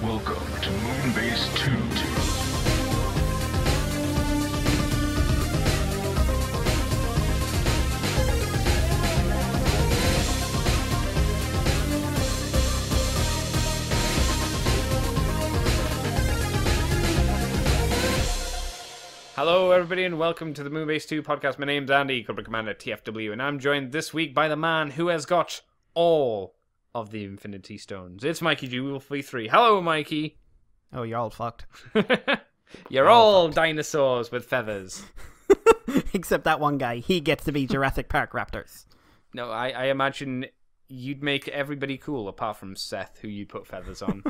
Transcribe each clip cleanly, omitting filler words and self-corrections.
Welcome to Moonbase 2. Hello, everybody, and welcome to the Moonbase 2 podcast. My name's Andy, Cobra Commander TFW, and I'm joined this week by the man who has got all of the Infinity Stones. It's Mikey G. Wolf V3. Hello, Mikey. Oh, you're all fucked. You're all dinosaurs with feathers. Except that one guy. He gets to be Jurassic Park raptors. No, I imagine you'd make everybody cool apart from Seth, who you put feathers on.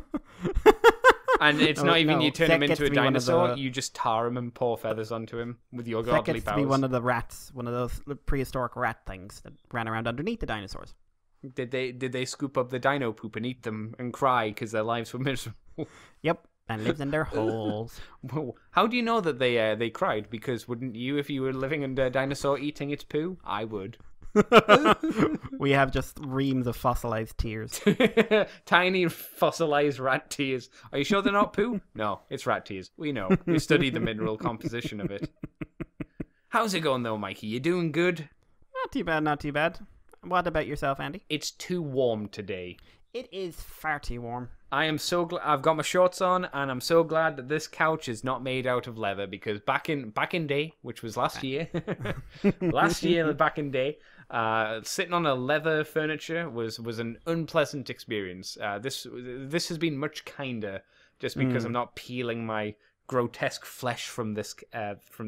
And it's not even you turn Seth him into gets a to be one of dinosaur, the- you just tar him and pour feathers onto him with your That godly gets to powers. be one of the rats, one of those prehistoric rat things that ran around underneath the dinosaurs. Did they scoop up the dino poop and eat them and cry because their lives were miserable? Yep, and lives in their holes. Well, how do you know that they cried? Because wouldn't you if you were living under a dinosaur eating its poo? I would. We have just reams of fossilized tears. Tiny fossilized rat tears. Are you sure they're not poo? No, it's rat tears. We know. We studied the mineral composition of it. How's it going though, Mikey? You doing good? Not too bad, not too bad. What about yourself, Andy? It's too warm today. It is far too warm. I am so glad I've got my shorts on, and I'm so glad that this couch is not made out of leather, because back in day, which was last year, back in day, sitting on a leather furniture was an unpleasant experience. This has been much kinder, just because I'm not peeling my grotesque flesh from this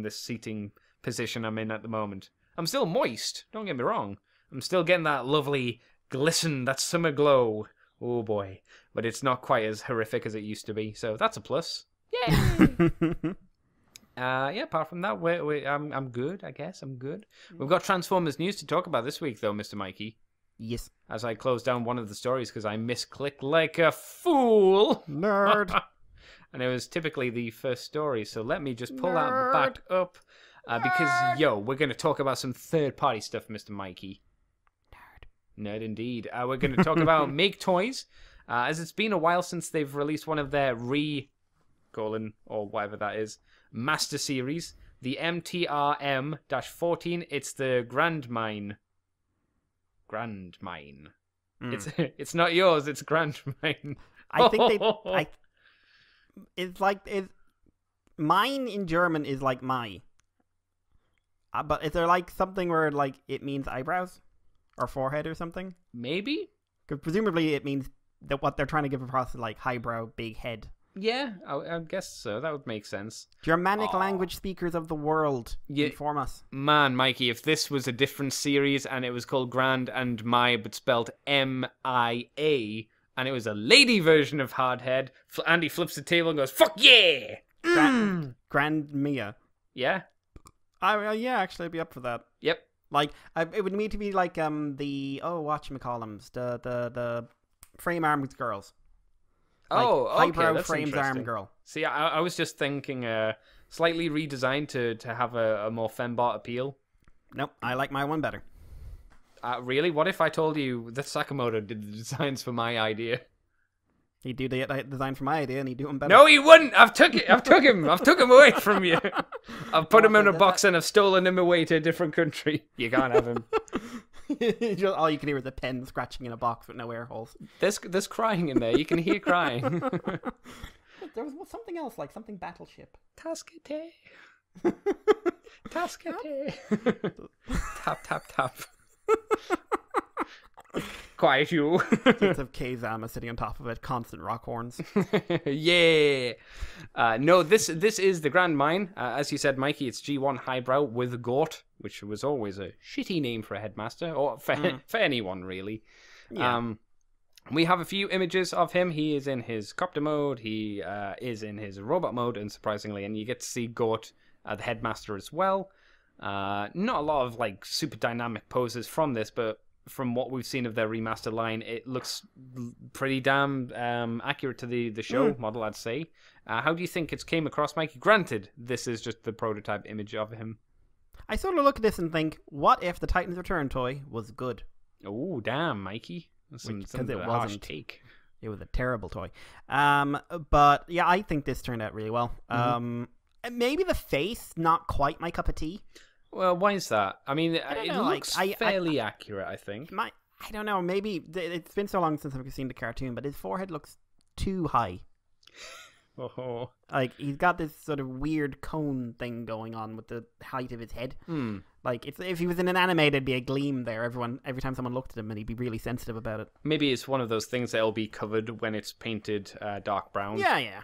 seating position I'm in at the moment. I'm still moist. Don't get me wrong. I'm still getting that lovely glisten, that summer glow. Oh boy. But it's not quite as horrific as it used to be, so that's a plus. Yay! Yeah, apart from that, I'm good, I guess. I'm good. We've got Transformers news to talk about this week, though, Mr. Mikey. Yes. As I close down one of the stories because I misclicked like a fool. Nerd. And it was typically the first story, so let me just pull that back up. Because, we're going to talk about some third-party stuff, Mr. Mikey. Nerd indeed. We're going to talk about Make Toys, as it's been a while since they've released one of their or whatever that is, Master Series, the MTRM-14. It's the Grand Mine. It's not yours, it's Grand Mine. I think mine in German is like my. But is there like something where like it means eyebrows or forehead or something? Maybe? Because presumably it means that what they're trying to give across is like highbrow, big head. Yeah, I guess so. That would make sense. Germanic language speakers of the world, inform us. Man, Mikey, if this was a different series and it was called Grand and My, but spelled M-I-A, and it was a lady version of Hardhead, Andy flips the table and goes, "Fuck yeah!" Grand Mia. Yeah? Yeah, actually, I'd be up for that. Yep. Like, it would need to be like whatchamacallums, the frame armed girls. Like, highbrow that's frames armed girl. See, I was just thinking slightly redesigned to have a more fembot appeal. Nope, I like my one better. Really? What if I told you that Sakamoto did the designs for my idea? He'd do the design for my idea, and he'd do them better. No, he wouldn't. I've took him away from you. I've put him in a box and I've stolen him away to a different country. You can't have him. All you can hear is a pen scratching in a box with no air holes. There's crying in there. You can hear crying. There was something else, like something battleship. Taskete. Taskete. Tap, tap, tap. Quiet you. Bits of K-Zama sitting on top of it, constant rock horns. Yeah. No, this is the Grand Mine. As you said, Mikey, it's G1 Highbrow with Gort, which was always a shitty name for a headmaster, or for anyone, really. Yeah. We have a few images of him. He is in his copter mode, he is in his robot mode, and surprisingly, and you get to see Gort, the headmaster, as well. Not a lot of like super dynamic poses from this, but from what we've seen of their remastered line, it looks pretty damn accurate to the show model, I'd say. How do you think it came across, Mikey? Granted, this is just the prototype image of him. I sort of look at this and think, what if the Titans Return toy was good? Oh, damn, Mikey. That's a harsh take. It was a terrible toy. But yeah, I think this turned out really well. Maybe the face, not quite my cup of tea. Well, why is that? I mean, don't it know, looks fairly accurate, I think. I don't know. Maybe it's been so long since I've seen the cartoon, but his forehead looks too high. Oh. Like, he's got this sort of weird cone thing going on with the height of his head. Like, if he was in an anime, there'd be a gleam there. Every time someone looked at him, and he'd be really sensitive about it. Maybe it's one of those things that'll be covered when it's painted dark brown. Yeah.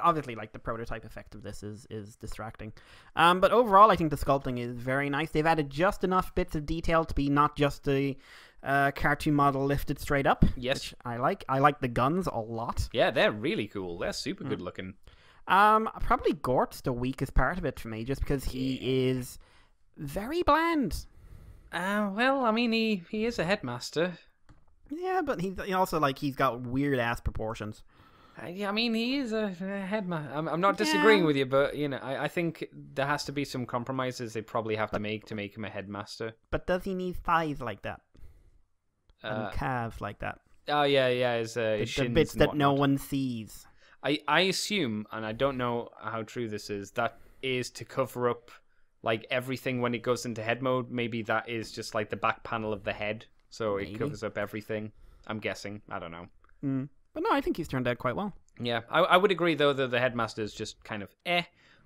Obviously, like, the prototype effect of this is distracting. But overall, I think the sculpting is very nice. They've added just enough bits of detail to be not just a cartoon model lifted straight up. Yes. Which I like. I like the guns a lot. Yeah, they're really cool. They're super good looking. Probably Gort's the weakest part of it for me, just because he is very bland. Well, I mean, he is a headmaster. Yeah, but he's also, like, he's got weird ass proportions. I mean, he is a headmaster. I'm not disagreeing with you, but you know, I think there has to be some compromises they probably have to make him a headmaster. But does he need thighs like that? And calves like that? Oh yeah, his The shins bits and that no whatnot. one sees. I assume, and I don't know how true this is, that is to cover up like everything when it goes into head mode. Maybe that is just like the back panel of the head, so it covers up everything. I'm guessing. I don't know. But no, I think he's turned out quite well. Yeah, I would agree though that the headmaster is just kind of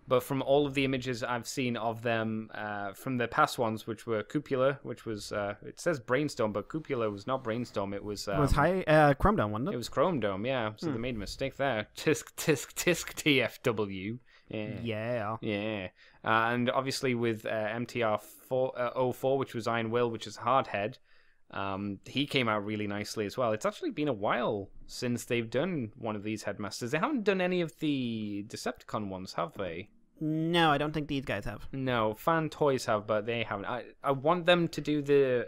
but from all of the images I've seen of them from the past ones, which were Cupula, which was it says Brainstorm, but Cupula was not Brainstorm. It was It was Chrome Dome, wasn't it? It was Chrome Dome, yeah. So they made a mistake there. Tisk TFW. Yeah. And obviously with MTR 04, which was Iron Will, which is Hardhead, he came out really nicely as well. It's actually been a while since they've done one of these headmasters. They haven't done any of the Decepticon ones, have they? No, I don't think these guys have. No, Fan Toys have, but they haven't. I want them to do the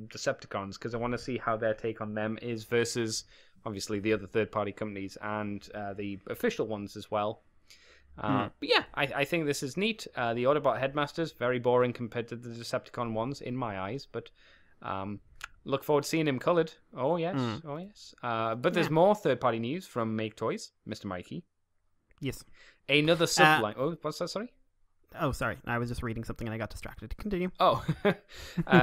Decepticons because I want to see how their take on them is versus obviously the other third-party companies and the official ones as well. But yeah, I think this is neat. The Autobot Headmasters, very boring compared to the Decepticon ones in my eyes, but look forward to seeing him coloured. Oh yes. But there's more third-party news from Make Toys, Mr. Mikey. Yes. Another subline. What's that? Sorry. Oh, sorry. I was just reading something and I got distracted. Continue. Oh,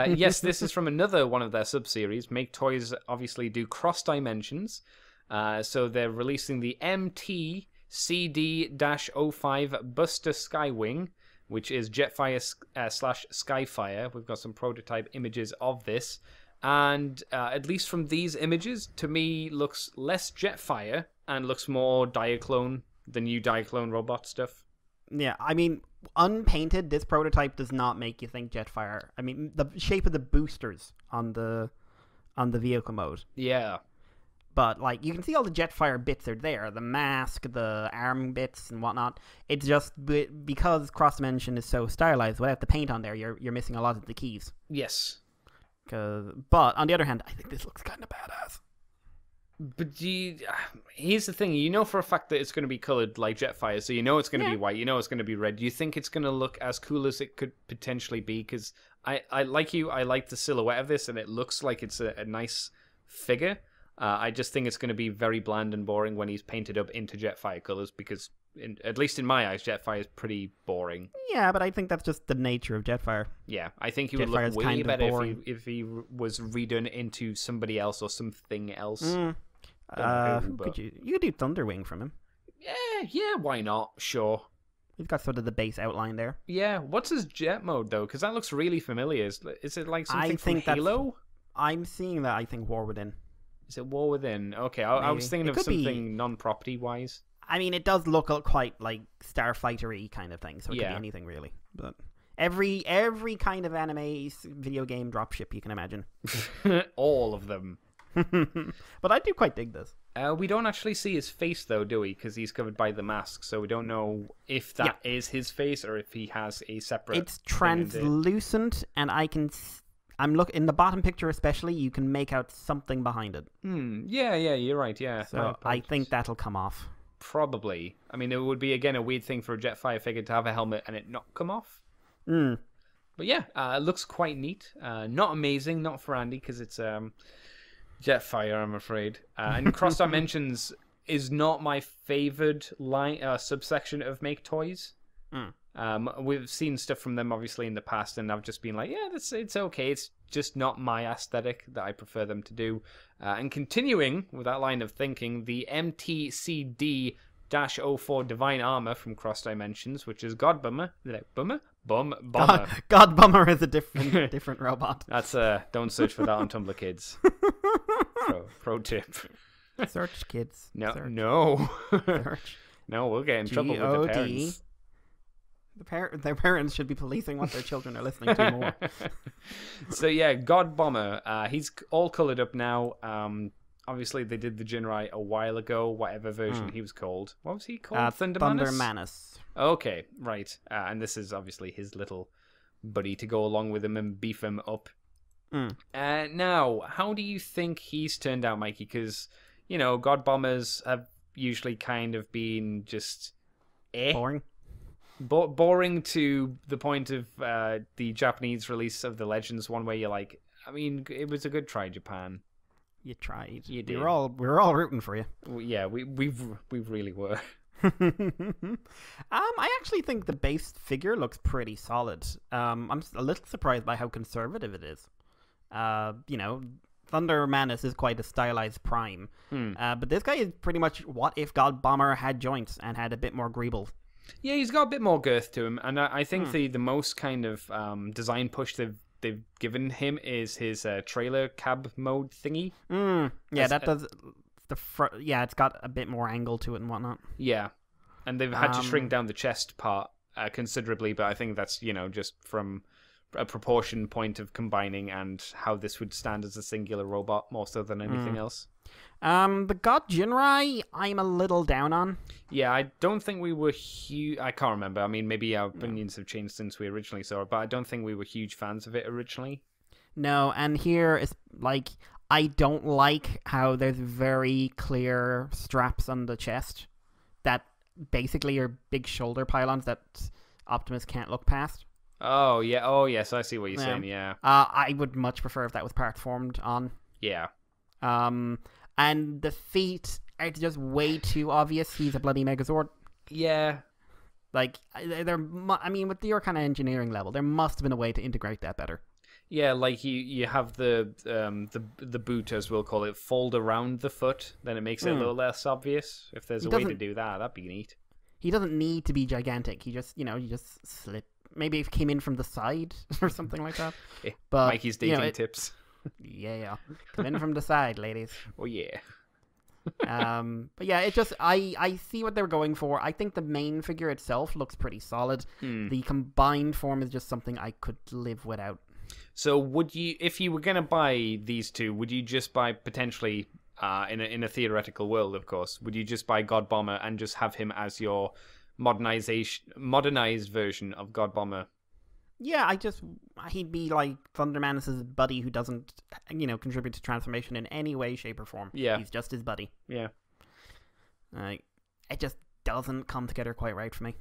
yes. This is from another one of their sub-series. Make Toys obviously do cross dimensions, so they're releasing the MT CD-05 Buster Skywing, which is Jetfire / Skyfire. We've got some prototype images of this, and at least from these images, to me, looks less Jetfire and looks more Diaclone, the new Diaclone robot stuff. Yeah, I mean, unpainted, this prototype does not make you think Jetfire. I mean, the shape of the boosters on the vehicle mode. Yeah. But, like, you can see all the Jetfire bits are there. The mask, the arm bits, and whatnot. It's just because Cross Dimension is so stylized, without the paint on there, you're missing a lot of the keys. Yes. But, on the other hand, I think this looks kind of badass. But here's the thing. You know for a fact that it's going to be coloured like Jetfire, so you know it's going to be white, you know it's going to be red. Do you think it's going to look as cool as it could potentially be? Because I like you, I like the silhouette of this, and it looks like it's a nice figure. I just think it's going to be very bland and boring when he's painted up into Jetfire colours, because, at least in my eyes, Jetfire is pretty boring. Yeah, but I think that's just the nature of Jetfire. Yeah, I think he would Jetfire's look way kind of better boring. if he was redone into somebody else or something else. Who could you could do Thunderwing from him. Yeah, why not? Sure. He's got sort of the base outline there. Yeah, what's his jet mode, though? Because that looks really familiar. Is it like something from Halo? I'm seeing that, I think, War Within. Is it War Within? Okay, I was thinking of something non-property-wise. I mean, it does look quite like Starfighter-y kind of thing, so it could be anything, really. But every kind of anime video game dropship you can imagine. All of them. But I do quite dig this. We don't actually see his face, though, do we? Because he's covered by the mask, so we don't know if that is his face or if he has a separate... It's translucent, and I'm looking in the bottom picture especially, you can make out something behind it. Yeah, you're right, yeah. So I think that'll come off. Probably. I mean, it would be, again, a weird thing for a Jetfire figure to have a helmet and it not come off. But yeah, it looks quite neat. Not amazing, not for Andy, because it's Jetfire, I'm afraid. And Cross Dimensions is not my favored subsection of Make Toys. We've seen stuff from them obviously in the past, and I've just been like, yeah, it's okay. It's just not my aesthetic that I prefer them to do. And continuing with that line of thinking, the MTCD-04 Divine Armor from Cross Dimensions, which is God Bummer. Bummer? Bomber. God Bummer is a different robot. That's don't search for that on Tumblr, kids. Pro tip. Search, kids. No, Search. no. Search. No, we'll get in trouble with the parents. Their parents should be policing what their children are listening to more. So yeah, God Bomber. He's all coloured up now. Obviously, they did the Jinrai a while ago, whatever version he was called. What was he called? Thunder Manus. Okay, right. And this is obviously his little buddy to go along with him and beef him up. Now, how do you think he's turned out, Mikey? Because, you know, God Bombers have usually kind of been just... Boring. Boring to the point of the Japanese release of the Legends one, where you're like, I mean, it was a good try, Japan. You tried. You did. We were all rooting for you. Yeah, we really were. I actually think the base figure looks pretty solid. I'm a little surprised by how conservative it is. You know, Thunder Manus is quite a stylized prime, but this guy is pretty much what if God Bomber had joints and had a bit more greeble. Yeah, he's got a bit more girth to him, and I think the most kind of design push they've given him is his trailer cab mode thingy. Yeah, that does the front. Yeah, it's got a bit more angle to it and whatnot. Yeah, and they've had to shrink down the chest part considerably, but I think that's, you know, just from a proportion point of combining and how this would stand as a singular robot more so than anything else. The God Jinrai, I'm a little down on. Yeah, I don't think we were huge. I can't remember. I mean, maybe our opinions have changed since we originally saw it, but I don't think we were huge fans of it originally. No, and here is like, I don't like how there's very clear straps on the chest that basically are big shoulder pylons that Optimus can't look past. Oh, yeah. Oh, yes, I see what you're saying, yeah. I would much prefer if that was part formed on. Yeah. And the feet are just way too obvious. He's a bloody Megazord. Yeah. Like, I mean, with your kind of engineering level, there must have been a way to integrate that better. Yeah, like you have the boot, as we'll call it, fold around the foot, then it makes it a little less obvious. If there's a way to do that, that'd be neat. He doesn't need to be gigantic. He just, you just slip. Maybe if it came in from the side or something like that. But Mikey's dating tips. Yeah. Come in from the side, ladies. Oh, yeah. But yeah, it just, I see what they're going for. I think the main figure itself looks pretty solid. The combined form is just something I could live without. So would you, if you were going to buy these two, would you just buy potentially, in a theoretical world, of course, would you just buy God Bomber and just have him as your modernized version of God Bomber? Yeah, he'd be like Thunder Manus' buddy who doesn't, contribute to transformation in any way, shape, or form. Yeah. He's just his buddy. Yeah. It just doesn't come together quite right for me.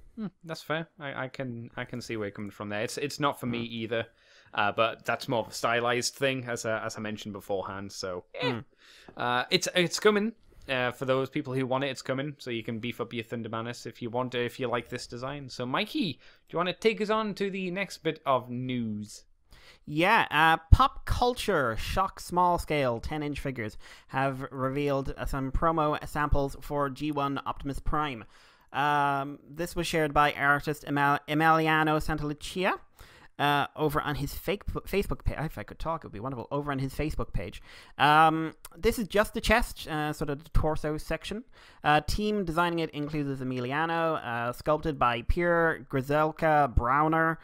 That's fair. I can see where you're coming from there. It's not for me either, but that's more of a stylized thing, as I mentioned beforehand. So it's coming. For those people who want it, it's coming. So you can beef up your Thunder Manus if you want to, if you like this design. So Mikey, do you want to take us on to the next bit of news? Yeah, Pop Culture Shock Small Scale 10-inch figures have revealed some promo samples for G1 Optimus Prime. This was shared by artist Emiliano Santalucia over on his Facebook page. If I could talk, it would be wonderful. Over on his Facebook page. This is just the chest, sort of the torso section. Team designing it includes Emiliano, sculpted by Pierre Grizelka Browner,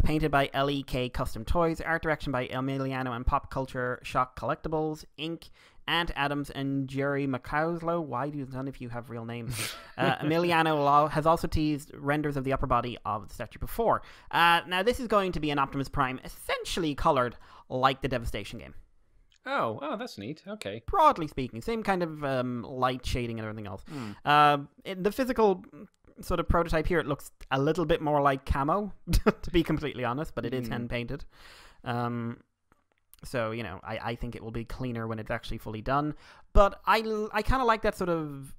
painted by LEK Custom Toys, art direction by Emiliano and Pop Culture Shock Collectibles, Inc., Ant Adams and Jerry McCauslow. Why do none of you have real names? Emiliano has also teased renders of the upper body of the statue before. Now, this is going to be an Optimus Prime essentially colored like the Devastation game. Oh, that's neat. Okay. Broadly speaking, same kind of light shading and everything else. In the physical sort of prototype here, it looks a little bit more like camo, to be completely honest, but it is hand painted. So, I think it will be cleaner when it's actually fully done. But I kind of like that sort of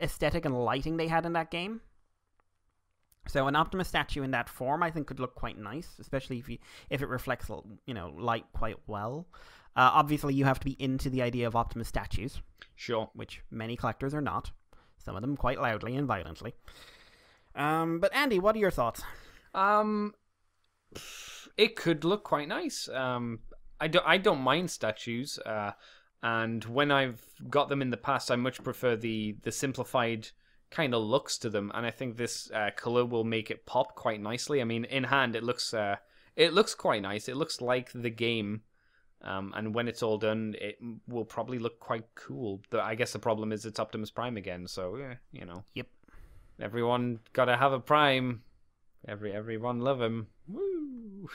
aesthetic and lighting they had in that game. So an Optimus statue in that form, I think, could look quite nice, especially if it reflects, light quite well. Obviously, you have to be into the idea of Optimus statues. Sure. Which many collectors are not. Some of them quite loudly and violently. But Andy, what are your thoughts? It could look quite nice. I don't mind statues. And when I've got them in the past, I much prefer the simplified kind of looks to them, and I think this color will make it pop quite nicely. I mean, in hand, it looks quite nice. It looks like the game, and when it's all done, it will probably look quite cool. I guess the problem is it's Optimus Prime again, so yeah, Yep. Everyone gotta have a Prime. Everyone love him. Woo!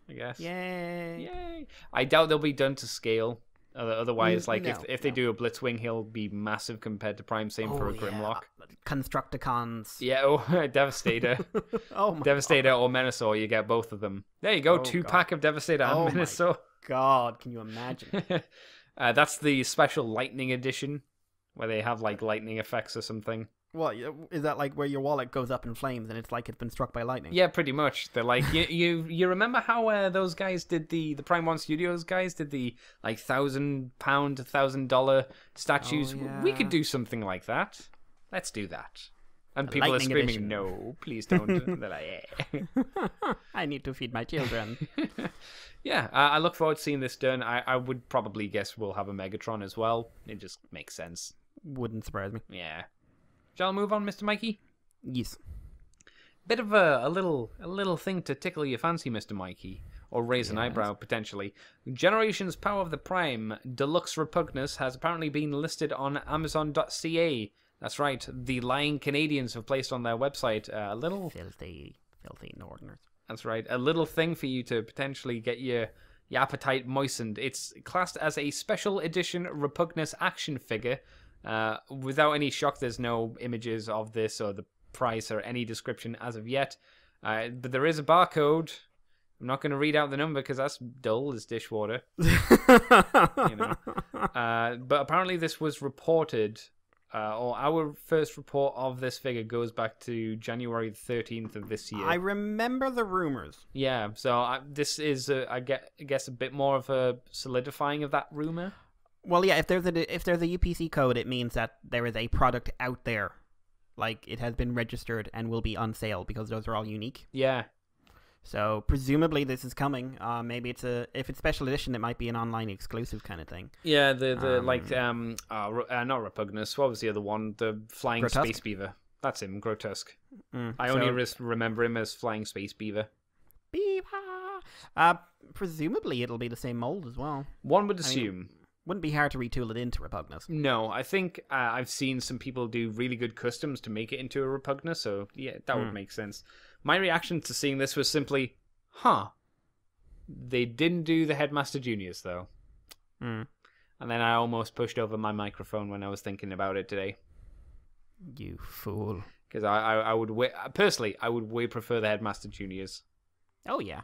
I guess. Yay! I doubt they'll be done to scale. Otherwise, if they no. do a Blitzwing, he'll be massive compared to Prime. Same for a Grimlock. Constructicons. Yeah, Devastator. Devastator or Menasor, you get both of them. There you go, 2-pack of Devastator and Menasor. My God, can you imagine? That's the special Lightning edition, where they have like lightning effects or something. What, is that like where your wallet goes up in flames and it's like it's been struck by lightning? Yeah, pretty much. They're like, you remember how those guys did the Prime 1 Studios guys did the like £1,000, $1,000 statues? Oh, yeah. We could do something like that. Let's do that. And people are Lightning screaming, edition. no, please don't. They're like, yeah. I need to feed my children. Yeah, I look forward to seeing this done. I would probably guess we'll have a Megatron as well. It just makes sense. Wouldn't surprise me. Yeah. Shall I move on, Mr. Mikey? Yes. Bit of a little thing to tickle your fancy, Mr. Mikey, or raise an eyebrow potentially. Generations Power of the Prime Deluxe Repugnus has apparently been listed on Amazon.ca. That's right, the lying Canadians have placed on their website a little Filthy Northerners. That's right, a little thing for you to potentially get your appetite moistened. It's classed as a special edition Repugnus action figure. Without any shock, there's no images of this or the price or any description as of yet. But there is a barcode. I'm not going to read out the number because that's dull as dishwater. But apparently this was reported, or our first report of this figure goes back to January 13th of this year. I remember the rumors. Yeah, so this is, I guess, a bit more of a solidifying of that rumor. Well, yeah, if there's a UPC code, it means that there is a product out there. Like, it has been registered and will be on sale because those are all unique. Yeah. So, presumably this is coming. Maybe if it's special edition, it might be an online exclusive kind of thing. Yeah, not Repugnus. What was the other one? The Flying Grotesque? Space Beaver. That's him, Grotesque. I So- only remember him as Flying Space Beaver. Beaver! Presumably it'll be the same mold as well. One would assume. Wouldn't be hard to retool it into Repugnus. No, I think I've seen some people do really good customs to make it into a Repugnus, so yeah, that would make sense. My reaction to seeing this was simply, They didn't do the Headmaster Juniors, though. And then I almost pushed over my microphone when I was thinking about it today. You fool. Because I would personally, I would way prefer the Headmaster Juniors. Oh, yeah.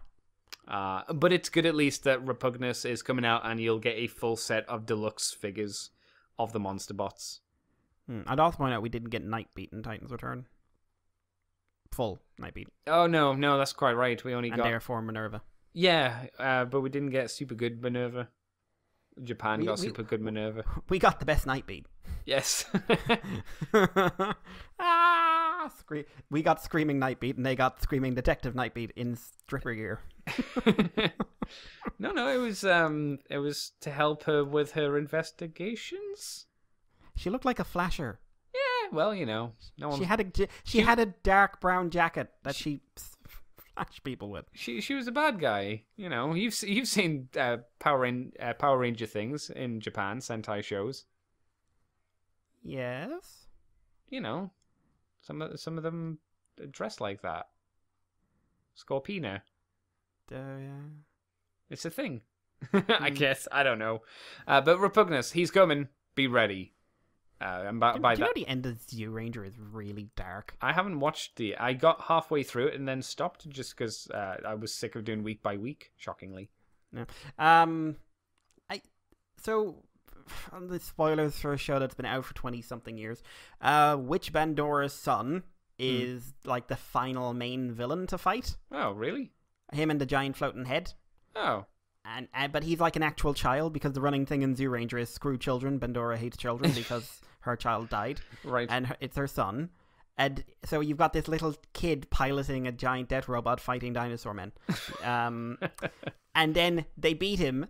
But it's good at least that Repugnus is coming out and you'll get a full set of deluxe figures of the monster bots. I'd also point out we didn't get Nightbeat in Titan's Return. Full Nightbeat. Oh, no, that's quite right. We only and got... therefore Minerva. Yeah, but we didn't get super good Minerva. Japan got super good Minerva. We got the best Nightbeat. Yes. We got Screaming Nightbeat, and they got Screaming Detective Nightbeat in stripper gear. No, it was to help her with her investigations. She looked like a flasher. Yeah, well, no one. She had a dark brown jacket that she flashed people with. She was a bad guy. You've seen Power Ranger things in Japan, Sentai shows. Yes. Some of them dress like that. Scorpina. Yeah. It's a thing. I guess. I don't know. But Repugnus, he's coming. Be ready. And by do you that, know the end of Zoo Ranger is really dark? I haven't watched I got halfway through it and then stopped just because I was sick of doing week by week. Shockingly. Yeah. So, on the spoilers for a show that's been out for 20-something years, which Bandora's son is like the final main villain to fight? Oh, really? Him and the giant floating head. Oh. But he's like an actual child, because the running thing in Zoo Ranger is screw children. Bandora hates children because her child died. Right. And it's her son. And so you've got this little kid piloting a giant death robot fighting dinosaur men. And then they beat him.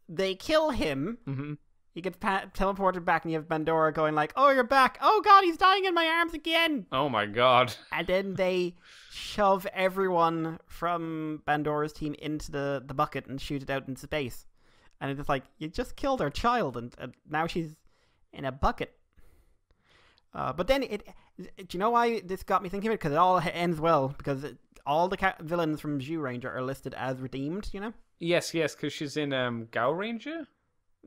They kill him. Mm-hmm. He gets teleported back, and you have Bandora going like, "Oh, you're back. Oh, God, he's dying in my arms again." Oh, my God. And then they shove everyone from Bandora's team into the bucket and shoot it out into space. And it's like, you just killed our child, and now she's in a bucket. But then do you know why this got me thinking of it? Because it all ends well, because all the villains from Zoo Ranger are listed as redeemed, you know? Yes, because she's in Gao Ranger?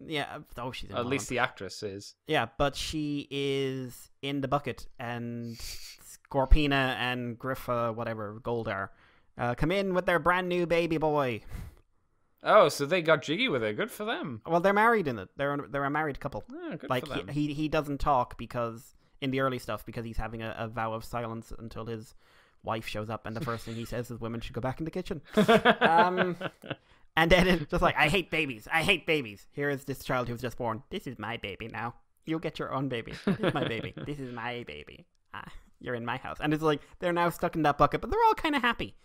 Yeah, she's in At least the actress is. Yeah, but she is in the bucket, and Scorpina and Griffa, whatever, Goldar, come in with their brand new baby boy. Oh, so they got jiggy with it. Good for them. Well, they're married in it. They're a married couple. Oh, good like for them. he doesn't talk because in the early stuff, because he's having a vow of silence until his wife shows up, and the first thing he says is women should go back in the kitchen. And then it's just like, I hate babies. I hate babies. Here is this child who's just born. This is my baby now. You'll get your own baby. This is my baby. This is my baby. You're in my house. And it's like, they're now stuck in that bucket, but they're all kind of happy.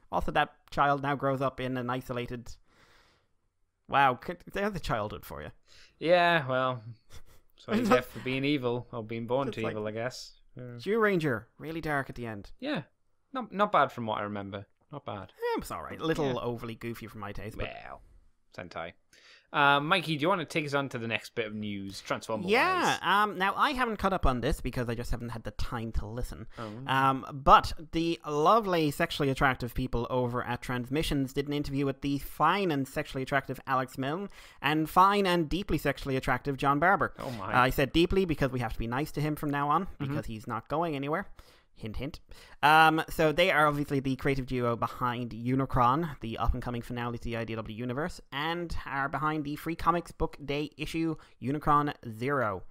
Also, that child now grows up in an isolated... Wow, there's a childhood for you. Yeah, well, so you get for being evil, or being born to evil, I guess. Zoo Ranger, really dark at the end. Yeah, not bad from what I remember. Not bad. Yeah, it was alright. A little overly goofy for my taste. But... Well, Sentai. Mikey, do you want to take us on to the next bit of news, Transformer? Yeah. Now, I haven't caught up on this because I just haven't had the time to listen. Oh. But the lovely sexually attractive people over at Transmissions did an interview with the fine and sexually attractive Alex Milne and fine and deeply sexually attractive John Barber. Oh my. I said deeply because we have to be nice to him from now on, because he's not going anywhere. Hint, hint. So they are obviously the creative duo behind Unicron, the up-and-coming finale to the IDW universe, and are behind the Free Comics Book Day issue Unicron Zero.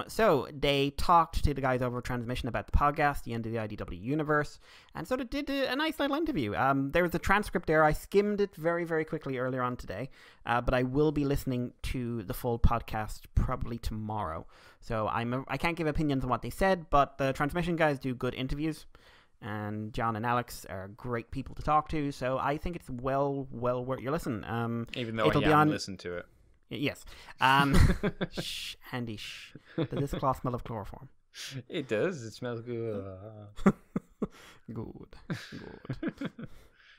So they talked to the guys over at Transmission about the podcast, the end of the IDW universe, and so they did a nice little interview. There was a transcript there. I skimmed it very, very quickly earlier on today, but I will be listening to the full podcast probably tomorrow. So I can't give opinions on what they said, but the Transmission guys do good interviews, and John and Alex are great people to talk to, so I think it's well worth your listen. Even though I haven't listened to it. Yes. Shh, Andy, shh. Does this cloth smell of chloroform? It does. It smells good. Good.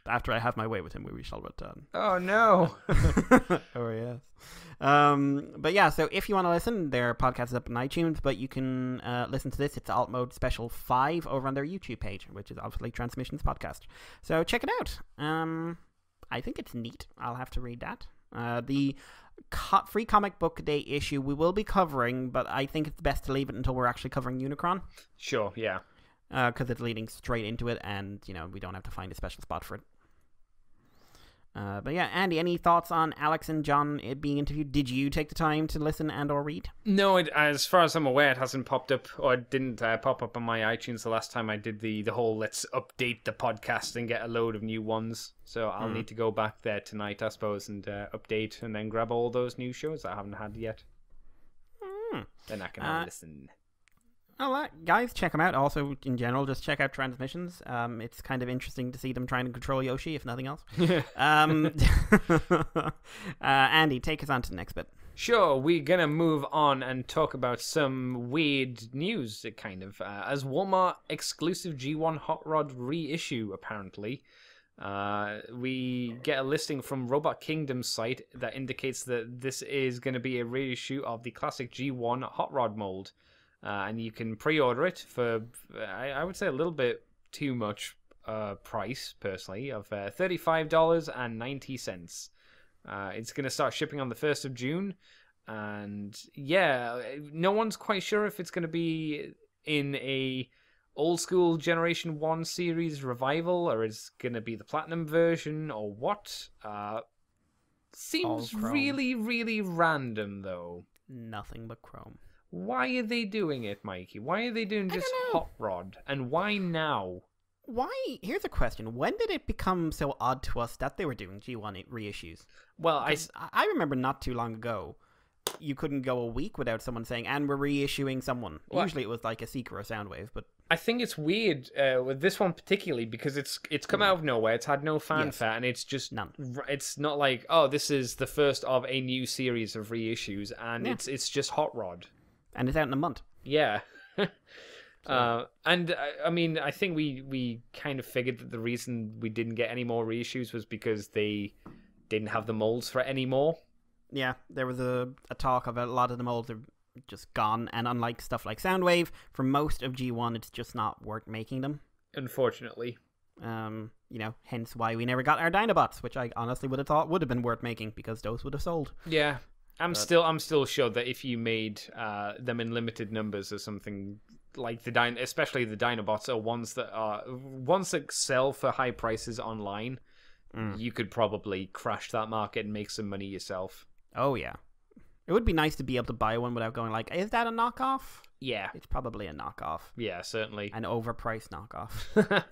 After I have my way with him, we shall return. Oh, no. Oh, yes. But yeah, so if you want to listen, their podcast is up on iTunes, but you can listen to this. It's Alt Mode Special 5 over on their YouTube page, which is obviously Transmissions Podcast. So check it out. I think it's neat. I'll have to read that. The Free Comic Book Day issue we will be covering, but I think it's best to leave it until we're actually covering Unicron. Sure, yeah. Because it's leading straight into it, and, we don't have to find a special spot for it. But yeah, Andy, any thoughts on Alex and John being interviewed? Did you take the time to listen and or read? No, as far as I'm aware, it hasn't popped up, or it didn't pop up on my iTunes the last time I did the whole let's update the podcast and get a load of new ones. So I'll need to go back there tonight, I suppose, and update and then grab all those new shows that I haven't had yet. Then I can listen. Well, guys, check them out. Also, in general, just check out Transmissions. It's kind of interesting to see them trying to control Yoshi, if nothing else. Andy, take us on to the next bit. Sure, we're going to move on and talk about some weird news, kind of. As Walmart exclusive G1 Hot Rod reissue, apparently. We get a listing from Robot Kingdom's site that indicates that this is going to be a reissue of the classic G1 Hot Rod mold. And you can pre-order it for, I would say, a little bit too much price, personally, of $35.90. It's going to start shipping on the 1st of June. And, yeah, no one's quite sure if it's going to be in a old-school Generation 1 series revival, or it's going to be the Platinum version, or what. Seems Chrome. really, really random, though. Nothing but Chrome. Why are they doing it, Mikey? Why are they doing just don't know. Hot Rod? And why now? Why? Here's a question. When did it become so odd to us that they were doing G1 reissues? Well, I remember not too long ago, you couldn't go a week without someone saying, and we're reissuing someone. Well, Usually it was like a Seeker or Soundwave, but... I think it's weird with this one particularly because it's come out of nowhere. It's had no fanfare, and it's just None. It's not like, oh, this is the first of a new series of reissues, and it's just Hot Rod. And it's out in a month. Yeah. And I mean, I think we kind of figured that the reason we didn't get any more reissues was because they didn't have the molds for it anymore. Yeah, there was a talk of a lot of the molds are just gone, and unlike stuff like Soundwave, for most of G1, it's just not worth making them. Unfortunately. Hence why we never got our Dinobots, which I honestly would have thought would have been worth making because those would have sold. Yeah. I'm still sure that if you made them in limited numbers or something like especially the Dinobots are ones that sell for high prices online, you could probably crash that market and make some money yourself. Oh yeah, it would be nice to be able to buy one without going like, is that a knockoff? Yeah, it's probably a knockoff. Yeah, certainly an overpriced knockoff.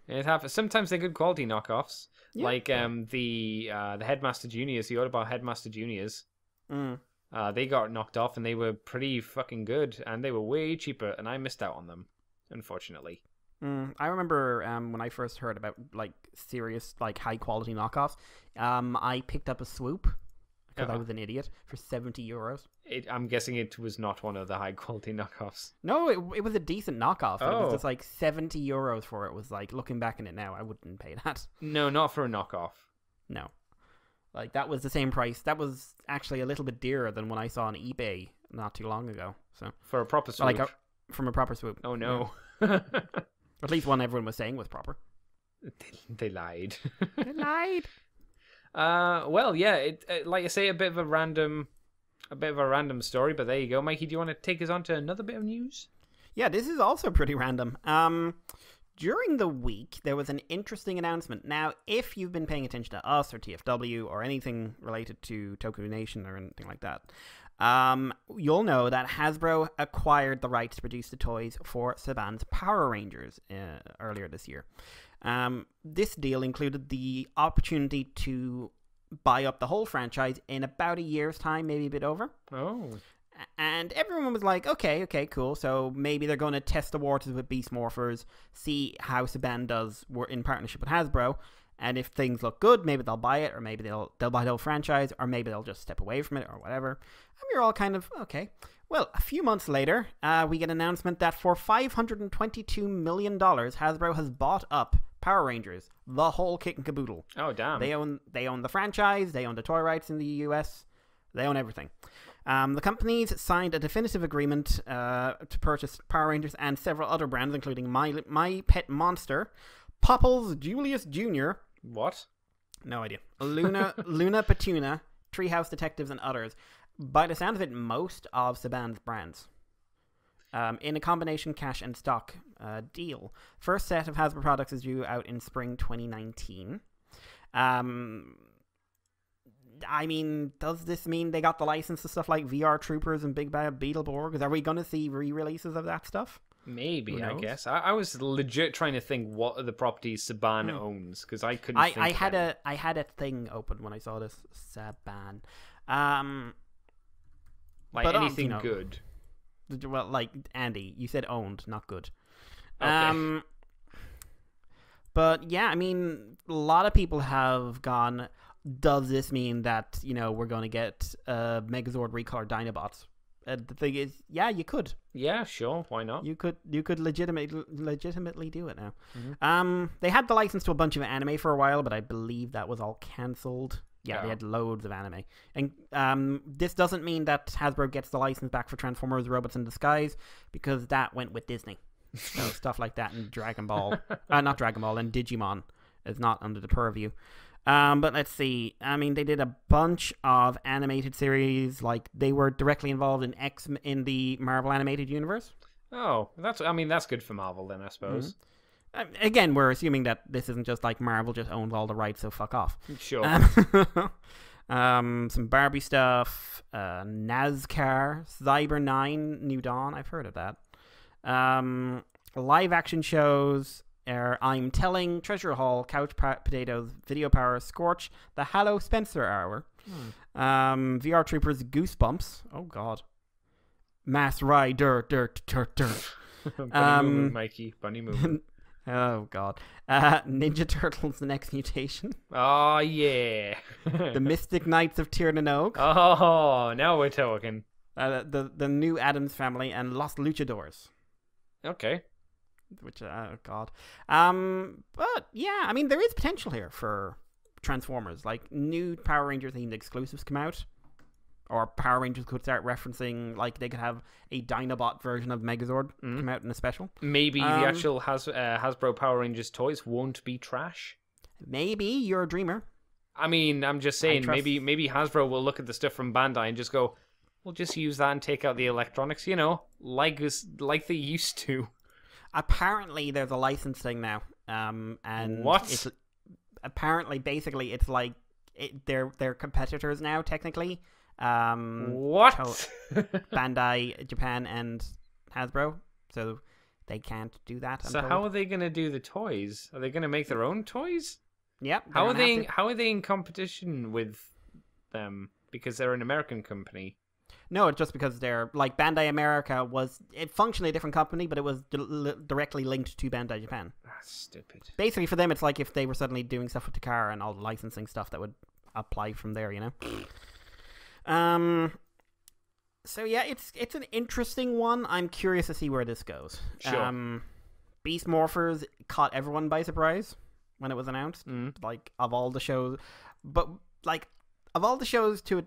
It happens. Sometimes they're good quality knockoffs, like yeah. the Headmaster Juniors, the Autobot Headmaster Juniors. They got knocked off and they were pretty fucking good and they were way cheaper and I missed out on them, unfortunately. I remember when I first heard about like serious like high quality knockoffs, I picked up a Swoop because I was an idiot for €70. I'm guessing it was not one of the high quality knockoffs. No, it was a decent knockoff. It was just like €70 for it. Was like, looking back on it now, I wouldn't pay that. No, not for a knockoff. No. Like, that was the same price. That was actually a little bit dearer than when I saw on eBay not too long ago. So for a proper Swoop? Like, from a proper Swoop. Oh, no. Yeah. At least one everyone was saying was proper. They lied. They lied. Well, yeah, it like I say, a bit of a random story, but there you go. Mikey, do you want to take us on to another bit of news? Yeah, this is also pretty random. During the week, there was an interesting announcement. Now, if you've been paying attention to us or TFW or anything related to Toku Nation or anything like that, you'll know that Hasbro acquired the rights to produce the toys for Saban's Power Rangers earlier this year. This deal included the opportunity to buy up the whole franchise in about a year's time, maybe a bit over. Oh. And everyone was like, okay, cool. So maybe they're going to test the waters with Beast Morphers, see how Saban does in partnership with Hasbro. And if things look good, maybe they'll buy it, or maybe they'll buy the whole franchise, or maybe they'll just step away from it, or whatever. And we're all kind of, okay. Well, a few months later, we get an announcement that for $522 million, Hasbro has bought up Power Rangers, the whole kit and caboodle. Oh, damn. They own the franchise, they own the toy rights in the US, they own everything. The companies signed a definitive agreement to purchase Power Rangers and several other brands, including My Pet Monster, Popples Julius Jr. What? No idea. Luna Petuna, Treehouse Detectives, and others. By the sound of it, most of Saban's brands. In a combination cash and stock deal. First set of Hasbro products is due out in spring 2019. I mean, does this mean they got the license to stuff like VR Troopers and Big Bad Beetleborgs? Are we going to see re-releases of that stuff? Maybe, I guess. I was legit trying to think what are the properties Saban owns, because I couldn't think I had a thing open when I saw this. Saban. Like anything good? Well, like, Andy, you said owned, not good. Okay. But, yeah, I mean, a lot of people have gone... Does this mean that, we're going to get Megazord Recolored Dinobots? The thing is, yeah, you could. Yeah, sure. Why not? You could legitimately do it now. Mm-hmm. They had the license to a bunch of anime for a while, but I believe that was all cancelled. Yeah, They had loads of anime. And this doesn't mean that Hasbro gets the license back for Transformers Robots in Disguise, because that went with Disney. So stuff like that and Dragon Ball. Not Dragon Ball, and Digimon is not under the purview. But let's see. I mean, they did a bunch of animated series. Like, they were directly involved in the Marvel animated universe. Oh, that's good for Marvel then, I suppose. Mm-hmm. Again, we're assuming that this isn't just like Marvel just owns all the rights, so fuck off. Sure. Some Barbie stuff, NASCAR, Cyber 9, New Dawn. I've heard of that. Live action shows are I'm Telling, Treasure Hall, Couch Potatoes, Video Power, Scorch, The Hallow Spencer Hour, VR Troopers, Goosebumps. Oh, God. Mass Rider, dirt. Bunny movement, Mikey. Bunny movement. Oh, God. Ninja Turtles, The Next Mutation. Oh, yeah. The Mystic Knights of Tir na Nog. Oh, now we're talking. The New Addams Family, and Lost Luchadors. Okay. Which, oh, God. But, yeah, I mean, there is potential here for Transformers. Like, new Power Ranger-themed exclusives come out. Or Power Rangers could start referencing, like, they could have a Dinobot version of Megazord come out in a special. Maybe the actual Hasbro Power Rangers toys won't be trash. Maybe you're a dreamer. I mean, I'm just saying, maybe Hasbro will look at the stuff from Bandai and just go, we'll just use that and take out the electronics, you know, like they used to. Apparently, there's a licensing now. And what? It's, apparently, basically, it's like they're competitors now, technically. What? Bandai Japan and Hasbro, so they can't do that. So how are they going to do the toys? Are they going to make their own toys? Yep. How are they in competition with them? Because they're an American company. No, it's just because they're like Bandai America was functionally a different company, but it was directly linked to Bandai Japan. That's stupid. Basically, for them, it's like if they were suddenly doing stuff with Takara and all the licensing stuff that would apply from there, you know. So yeah, it's an interesting one. I'm curious to see where this goes. Sure. Beast Morphers caught everyone by surprise when it was announced. Like of all the shows, but like of all the shows to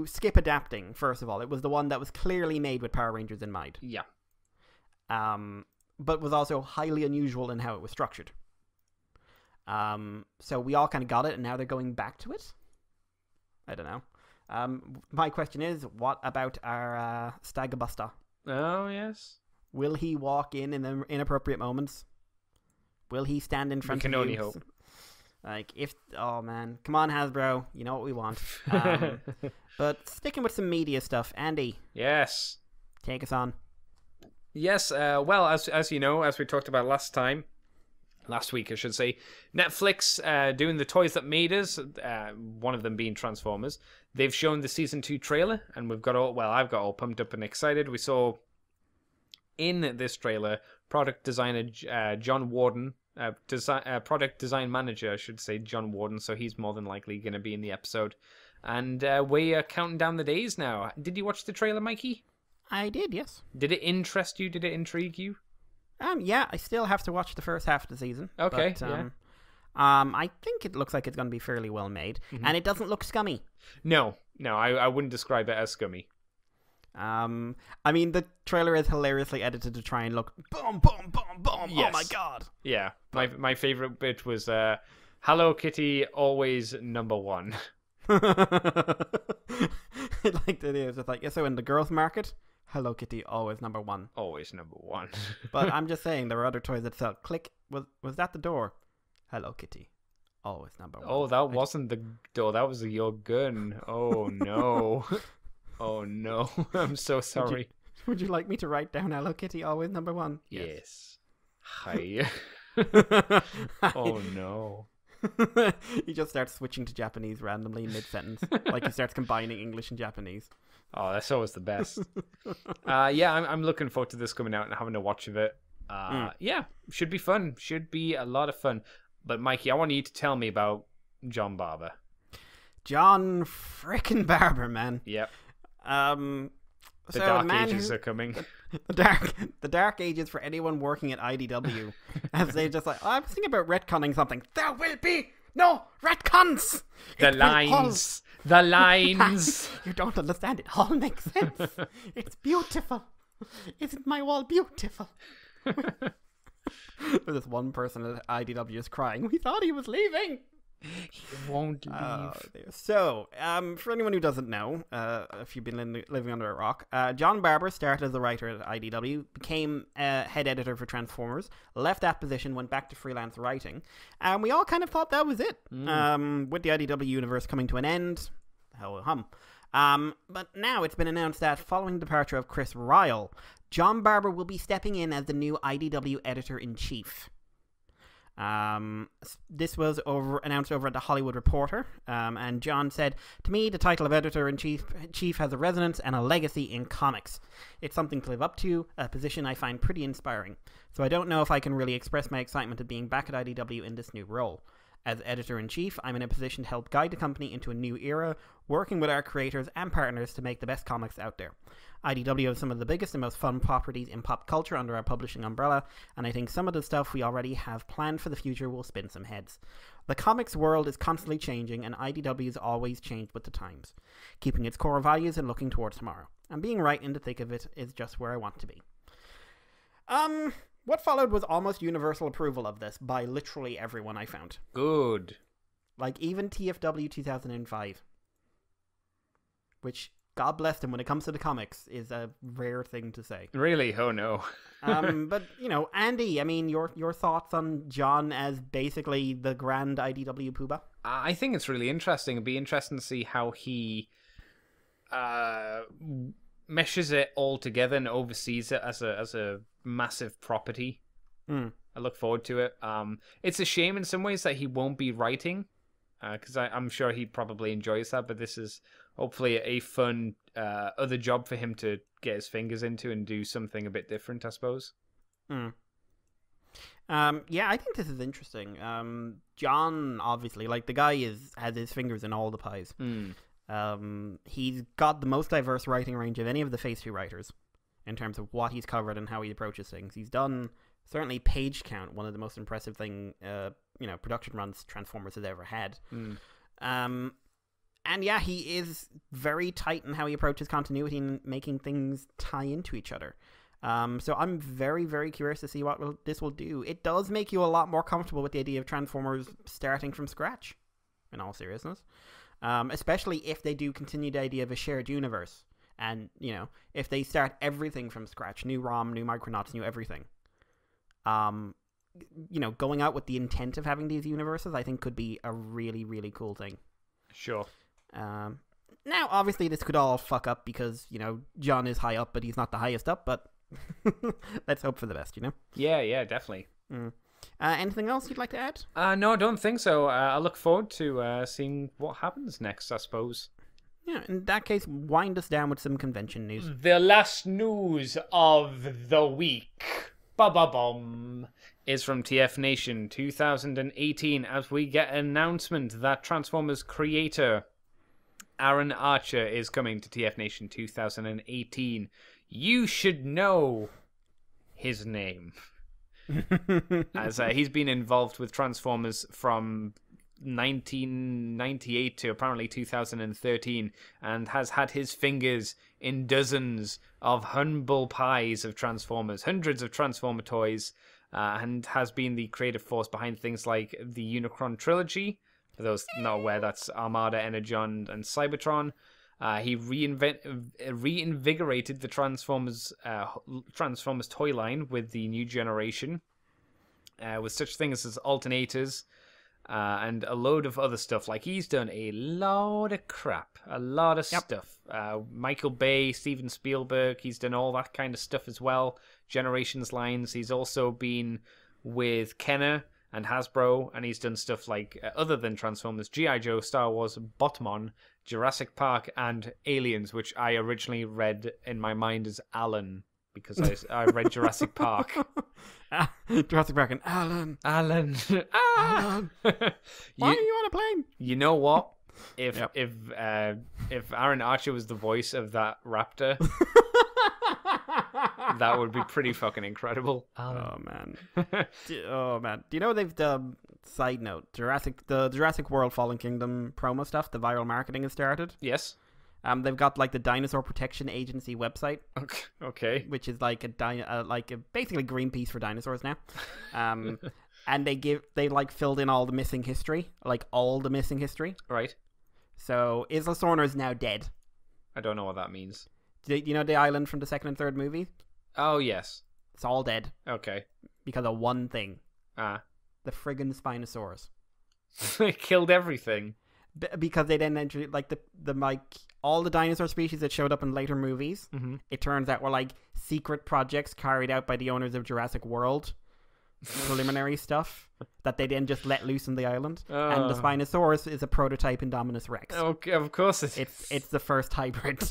skip adapting, first of all, it was the one that was clearly made with Power Rangers in mind. Yeah. But was also highly unusual in how it was structured. So we all kind of got it, and now they're going back to it. I don't know. My question is, what about our Stagabuster? Oh, yes. Will he walk in the inappropriate moments? Will he stand in front of you? We can only hope. Like, oh man, come on Hasbro, you know what we want. But sticking with some media stuff, Andy. Yes. Take us on. Yes, well, as you know, as we talked about last week, I should say, Netflix doing the toys that made us, one of them being Transformers. They've shown the season 2 trailer, and I've got all pumped up and excited. We saw in this trailer product designer John Warden, product design manager, I should say, John Warden, so he's more than likely going to be in the episode. And we are counting down the days now. Did you watch the trailer, Mikey? I did, yes. Did it interest you? Did it intrigue you? Yeah, I still have to watch the first half of the season. Okay, but, yeah. I think it looks like it's going to be fairly well made, and it doesn't look scummy. No, I wouldn't describe it as scummy. I mean, the trailer is hilariously edited to try and look boom, boom, boom, boom. Yes. Oh my god! Yeah, my favorite bit was Hello Kitty always number one. Like it is. It's like, so in the girls' market, Hello Kitty always number one. Always number one. But I'm just saying, there were other toys that sell. Click. Was that the door? Hello Kitty, always number one. Oh, that wasn't the door. That was your gun. Oh no. Oh no. I'm so sorry. Would you like me to write down Hello Kitty always number one? Yes. Hi. Oh no. He just starts switching to Japanese randomly mid-sentence. Like he starts combining English and Japanese. Oh, that's always the best. Yeah, I'm looking forward to this coming out and having a watch of it. Yeah, should be fun. Should be a lot of fun. But Mikey, I want you to tell me about John Barber. John frickin' Barber, man. Yep. The Dark Ages are coming. The Dark Ages for anyone working at IDW. As they just like, I was thinking about retconning something. There will be no retcons! The lines. You don't understand. It all makes sense. It's beautiful. Isn't my wall beautiful? This one person at IDW is crying. We thought he was leaving. He won't leave. So, for anyone who doesn't know, if you've been living under a rock, John Barber started as a writer at IDW, became head editor for Transformers, left that position, went back to freelance writing, and we all kind of thought that was it. With the IDW universe coming to an end, ho hum. But now it's been announced that following the departure of Chris Ryle, John Barber will be stepping in as the new IDW editor-in-chief. This was announced over at the Hollywood Reporter, and John said, "To me, the title of editor-in-chief has a resonance and a legacy in comics. It's something to live up to, a position I find pretty inspiring. So I don't know if I can really express my excitement at being back at IDW in this new role. As editor-in-chief, I'm in a position to help guide the company into a new era, working with our creators and partners to make the best comics out there. IDW has some of the biggest and most fun properties in pop culture under our publishing umbrella, and I think some of the stuff we already have planned for the future will spin some heads. The comics world is constantly changing, and IDW has always changed with the times, keeping its core values and looking towards tomorrow. And being right in the thick of it is just where I want to be." What followed was almost universal approval of this by literally everyone I found. Good. Like, even TFW 2005. Which, God bless them, when it comes to the comics, is a rare thing to say. Really? Oh, no. But, Andy, I mean, your thoughts on John as basically the grand IDW Poobah? I think it's really interesting. It'd be interesting to see how he meshes it all together and oversees it as a massive property. I look forward to it. It's a shame in some ways that he won't be writing, because I'm sure he probably enjoys that, but this is hopefully a fun other job for him to get his fingers into and do something a bit different, I suppose. Yeah, I think this is interesting. John, obviously, like, the guy has his fingers in all the pies. He's got the most diverse writing range of any of the Phase 2 writers in terms of what he's covered and how he approaches things. He's done, certainly, page count, one of the most impressive production runs Transformers has ever had. And yeah, he is very tight in how he approaches continuity and making things tie into each other. So I'm very, very curious to see what this will do. It does make you a lot more comfortable with the idea of Transformers starting from scratch, in all seriousness. Especially if they do continue the idea of a shared universe. And, if they start everything from scratch, new ROM, new Micronauts, new everything. Going out with the intent of having these universes, I think could be a really, really cool thing. Sure. Now, obviously, this could all fuck up because, John is high up, but he's not the highest up, but let's hope for the best, Yeah, definitely. Anything else you'd like to add? No, I don't think so. I look forward to seeing what happens next, I suppose. Yeah, in that case, wind us down with some convention news. The last news of the week, ba-ba-bum, is from TF Nation 2018, as we get an announcement that Transformers creator Aaron Archer is coming to TF Nation 2018. You should know his name. As he's been involved with Transformers from 1998 to apparently 2013, and has had his fingers in dozens of humble pies of Transformers, hundreds of Transformer toys, and has been the creative force behind things like the Unicron trilogy. For those not aware, that's Armada, Energon, and Cybertron. He reinvigorated the Transformers toy line with the new generation, with such things as alternators, and a load of other stuff. Like, he's done a lot of crap, a lot of stuff. Michael Bay, Steven Spielberg, he's done all that kind of stuff as well. Generations lines. He's also been with Kenner and Hasbro, and he's done stuff like, other than Transformers, G.I. Joe, Star Wars, Botmon, Jurassic Park, and Aliens, which I originally read in my mind as Alan, because I read Jurassic Park. Jurassic Park and Alan. Alan. Alan. Why are you on a plane? You know what? If Aaron Archer was the voice of that raptor, that would be pretty fucking incredible. Oh man. Oh man. Do you know they've done, side note, the Jurassic World Fallen Kingdom promo stuff, the viral marketing has started? Yes. They've got like the Dinosaur Protection Agency website. Okay. Which is like basically Greenpeace for dinosaurs now. and they like filled in all the missing history, like all the missing history. Right. So Isla Sorna is now dead. I don't know what that means. You know the island from the second and third movie? Oh, yes. It's all dead Okay. because of one thing: Ah. the friggin' Spinosaurus. They killed everything. Because they then entered like all the dinosaur species that showed up in later movies. Mm-hmm. It turns out were like secret projects carried out by the owners of Jurassic World. Preliminary stuff that they then just let loose on the island. And the Spinosaurus is a prototype Indominus Rex. Okay, of course it is. It's the first hybrid.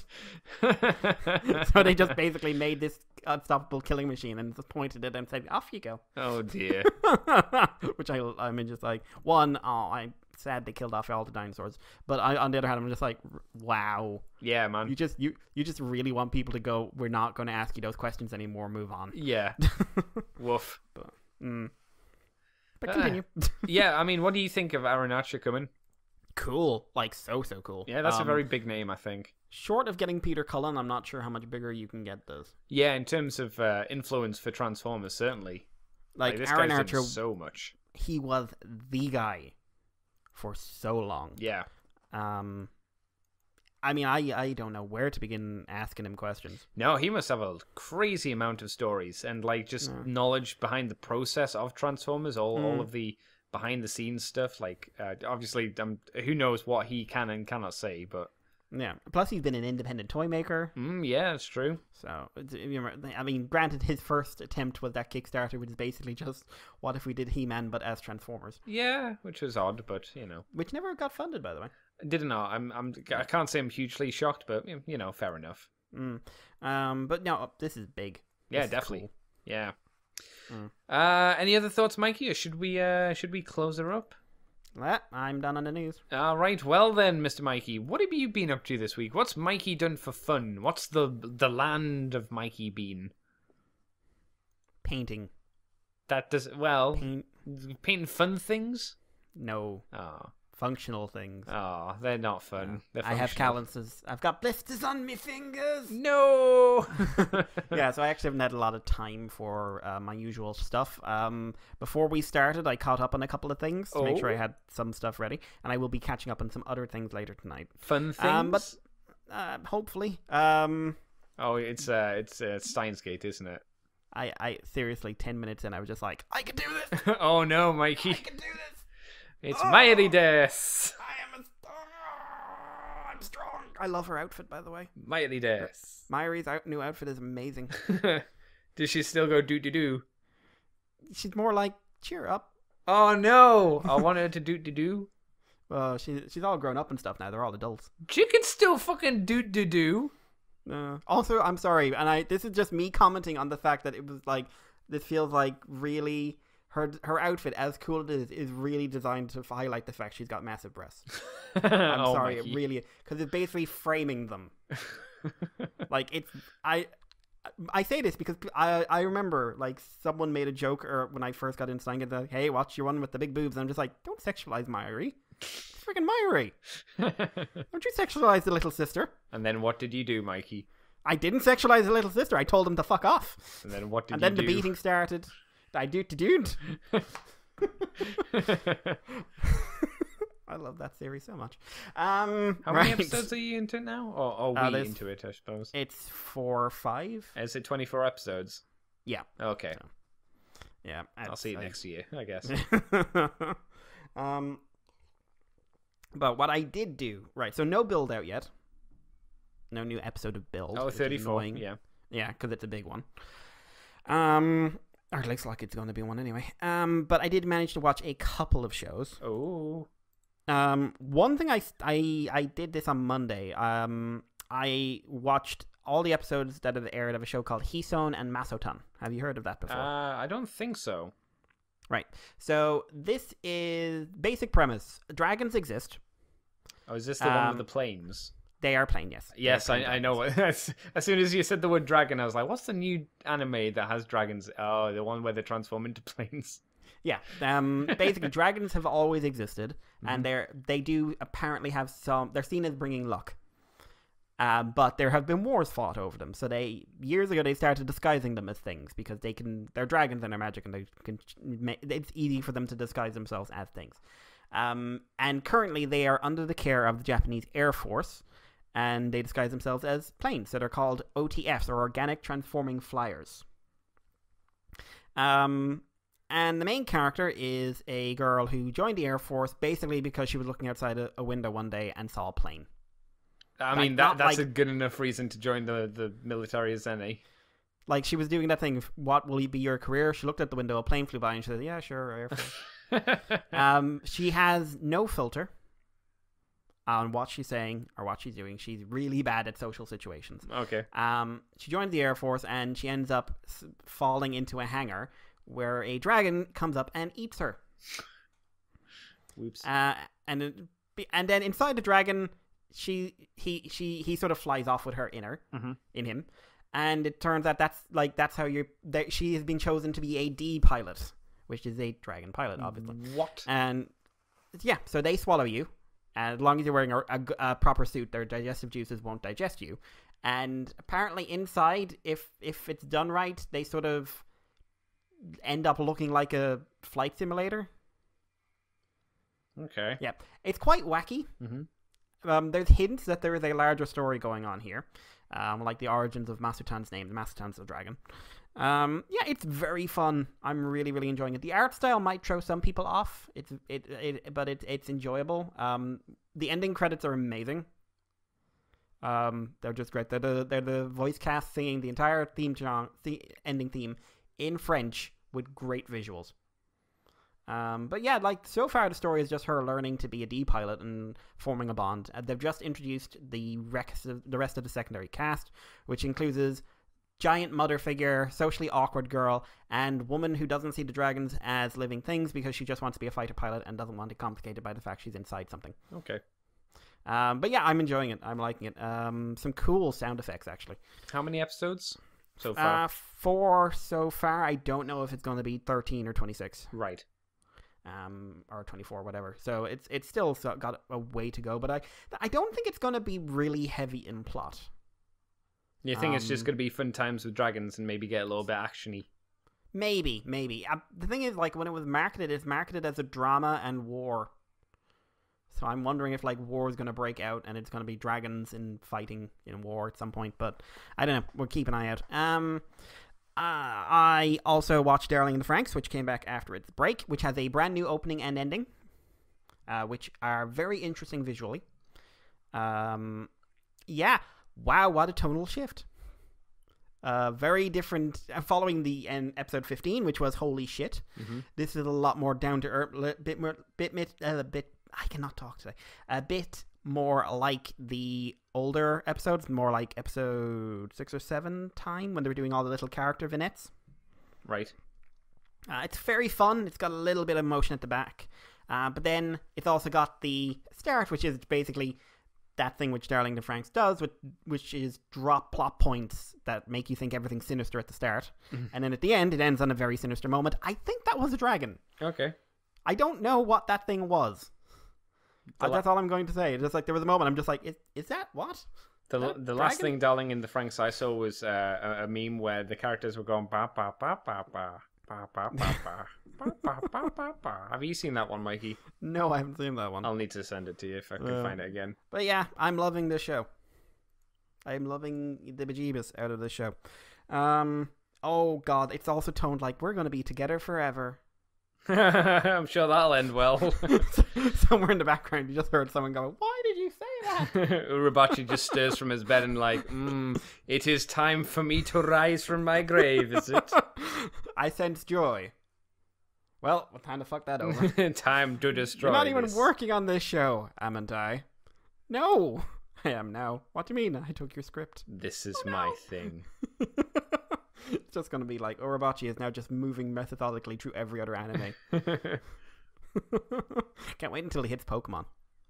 So they just basically made this unstoppable killing machine and just pointed it and said, "Off you go." Oh dear. Which I mean, just like I'm sad they killed off all the dinosaurs, but on the other hand, I'm just like, wow. Yeah, man. You just really want people to go, "We're not going to ask you those questions anymore. Move on." Yeah. Woof. But continue. Yeah, I mean, what do you think of Aaron Archer coming? Cool, like so cool. Yeah, that's a very big name, I think. Short of getting Peter Cullen, I'm not sure how much bigger you can get this. Yeah, in terms of influence for Transformers, certainly. Like this Aaron guy's Archer, done so much. He was the guy for so long. Yeah. I mean, I don't know where to begin asking him questions. No, he must have a crazy amount of stories and like just knowledge behind the process of Transformers, all of the behind the scenes stuff. Like, obviously, who knows what he can and cannot say, but yeah. Plus, he's been an independent toy maker. Yeah, it's true. So, I mean, granted, his first attempt was that Kickstarter, which is basically just what if we did He-Man but as Transformers. Yeah, which was odd, but which never got funded, by the way. Didn't know. I can't say I'm hugely shocked, but fair enough. But no, this is big. Yeah, definitely. Cool. Yeah. Any other thoughts, Mikey, or should we close her up? I'm done on the news. All right. Well then, Mr. Mikey, what have you been up to this week? What's Mikey done for fun? What's the land of Mikey been? Painting. That does painting fun things? No. Oh. Functional things. Oh, they're not fun. They're I have calluses. I've got blisters on my fingers. No. Yeah, so I actually haven't had a lot of time for my usual stuff. Before we started, I caught up on a couple of things to make sure I had some stuff ready, and I will be catching up on some other things later tonight. Fun things, but hopefully. Oh, it's Steins Gate, isn't it? I seriously, 10 minutes in, I was just like, I can do this. Oh no, Mikey! I can do this. It's Mighty Des. I'm strong. I love her outfit, by the way. Mighty Des. Myri's new outfit is amazing. Does she still go do? She's more like, cheer up. Oh no! I want her to do. Well, she's all grown up and stuff now. They're all adults. She can still fucking do. Also, I'm sorry, and this is just me commenting on the fact that it was like, this feels like really... Her outfit, as cool as it is really designed to highlight the fact she's got massive breasts. I'm sorry, Mikey. It really... Because it's basically framing them. Like, it's... I say this because I remember, like, someone made a joke when I first got into Stein Gate, like, hey, watch your one with the big boobs. And I'm just like, don't sexualize Myri. It's freaking Myri. Don't you sexualize the little sister. And then what did you do, Mikey? I didn't sexualize the little sister. I told him to fuck off. And then what did you do? And then the beating started. I dude. I love that series so much. How many episodes are you into now? Or are we into it, I suppose? It's 4 or 5. Is it 24 episodes? Yeah. Okay. So, yeah. I'll see you next year, I guess. But what I did do, right, so no build out yet. No new episode of Build. Oh, 34, yeah. Yeah, because it's a big one. Or it looks like it's going to be one anyway. But I did manage to watch a couple of shows. Oh. One thing I did this on Monday. I watched all the episodes that have aired of a show called Hisone and Masotan. Have you heard of that before? I don't think so. Right. So this is basic premise. Dragons exist. Oh, is this the one with the planes? They are plain, yes. Yes, I know. As soon as you said the word dragon, I was like, what's the new anime that has dragons? Oh, the one where they transform into planes. Yeah. Basically, dragons have always existed, and they do apparently have some... They're seen as bringing luck. But there have been wars fought over them. So years ago they started disguising them as things because they're dragons and they're magic, and it's easy for them to disguise themselves as things. And currently they are under the care of the Japanese Air Force, and they disguise themselves as planes. So they're called OTFs, or Organic Transforming Flyers. And the main character is a girl who joined the Air Force basically because she was looking outside a window one day and saw a plane. I mean, that's a good enough reason to join the military as any. Like, she was doing that thing, what will be your career? She looked at the window, a plane flew by, and she said, yeah, sure, Air Force. She has no filter on what she's saying or what she's doing. She's really bad at social situations. Okay. She joins the Air Force, and she ends up falling into a hangar where a dragon comes up and eats her. Whoops. And then inside the dragon, he sort of flies off with her in him, and it turns out that's how she has been chosen to be a D pilot, which is a dragon pilot, obviously. What? And yeah, so they swallow you, and as long as you're wearing a proper suit, their digestive juices won't digest you. And apparently inside, if it's done right, they sort of end up looking like a flight simulator. Okay. Yeah, it's quite wacky. There's hints that there is a larger story going on here, like the origins of Masutan's name. Masutan's the dragon. Yeah, it's very fun. I'm really, really enjoying it. The art style might throw some people off. But it's enjoyable. The ending credits are amazing. They're just great. They're the voice cast singing the entire ending theme in French with great visuals. But yeah, like, so far the story is just her learning to be a D pilot and forming a bond. They've just introduced the rest of the secondary cast, which includes giant mother figure, socially awkward girl, and woman who doesn't see the dragons as living things because she just wants to be a fighter pilot and doesn't want it complicated by the fact she's inside something. Okay. But yeah, I'm enjoying it. I'm liking it. Some cool sound effects, actually. How many episodes so far? 4 so far. I don't know if it's going to be 13 or 26. Right. Or 24, whatever. So it's still got a way to go, but I don't think it's going to be really heavy in plot. You think it's just going to be fun times with dragons and maybe get a little bit actiony? Maybe. The thing is, like, when it was marketed, it's marketed as a drama and war. So I'm wondering if, like, war is going to break out and it's going to be dragons and fighting in war at some point. But I don't know. We'll keep an eye out. I also watched Darling in the Franxx, which came back after its break, which has a brand new opening and ending, which are very interesting visually. Yeah. Wow, what a tonal shift. Very different. Following the episode 15, which was holy shit. This is a lot more down to earth, I cannot talk today. A bit more like the older episodes, more like episode 6 or 7 time when they were doing all the little character vignettes. Right. It's very fun. It's got a little bit of emotion at the back. But then it's also got the start, which is basically that thing which Darling in the Franxx does, which is drop plot points that make you think everything's sinister at the start. And then at the end, it ends on a very sinister moment. I think that was a dragon. Okay. I don't know what that thing was. That's all I'm going to say. It's just like there was a moment I'm just like, is that what? The last thing Darling in the Franxx I saw was a meme where the characters were going ba ba ba ba ba ba ba ba ba ba ba ba ba ba. Have you seen that one, Mikey? No, I haven't seen that one. I'll need to send it to you if I can find it again. But yeah, I'm loving this show. I'm loving the bejeebus out of this show. Oh god, it's also toned like we're going to be together forever. I'm sure that'll end well. Somewhere in the background, you just heard someone go, "Why did you say that?" Urabachi just stirs from his bed and like, it is time for me to rise from my grave, is it? I sense joy. Well, time to fuck that over. Time to destroy. You're not even working on this show, amn't I? No, I am now. What do you mean? I took your script. This is my thing. It's just going to be like Urabachi is now just moving methodically through every other anime. Can't wait until he hits Pokemon.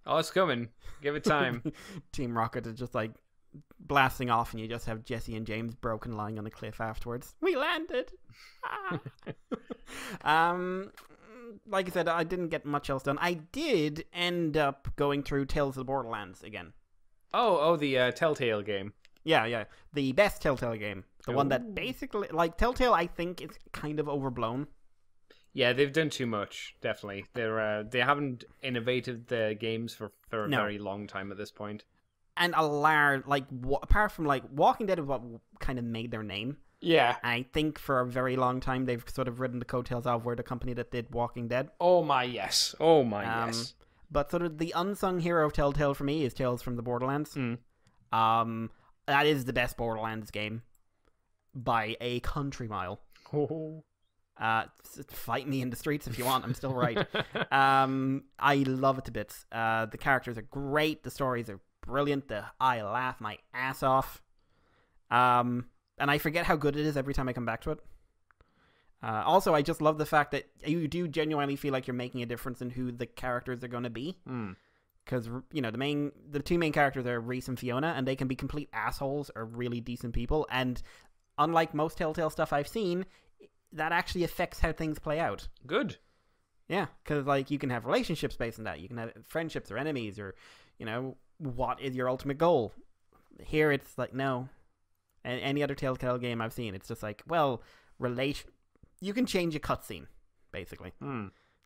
Oh, it's coming. Give it time. Team Rocket is just like blasting off, and you just have Jesse and James broken lying on a cliff afterwards. We landed. Like I said, I didn't get much else done. I did end up going through Tales of the Borderlands again. The Telltale game. Yeah. The best Telltale game. The one that basically, like, Telltale, I think, is kind of overblown. Yeah, they've done too much. Definitely, they haven't innovated the games for a very long time at this point. And apart from like Walking Dead is what kind of made their name. Yeah, I think for a very long time they've sort of ridden the coattails of where the company that did Walking Dead. Oh my yes. But sort of the unsung hero of Telltale for me is Tales from the Borderlands. That is the best Borderlands game by a country mile. Oh. Fight me in the streets if you want. I'm still right. I love it to bits. The characters are great. The stories are brilliant. I laugh my ass off. And I forget how good it is every time I come back to it. Also, I just love the fact that you do genuinely feel like you're making a difference in who the characters are going to be. Because, the two main characters are Reese and Fiona, and they can be complete assholes or really decent people. And unlike most Telltale stuff I've seen, that actually affects how things play out. Good. Yeah, because, like, you can have relationships based on that. You can have friendships or enemies or, what is your ultimate goal? Here, it's like, no. Any other Telltale game I've seen, it's just like, well, you can change a cutscene, basically.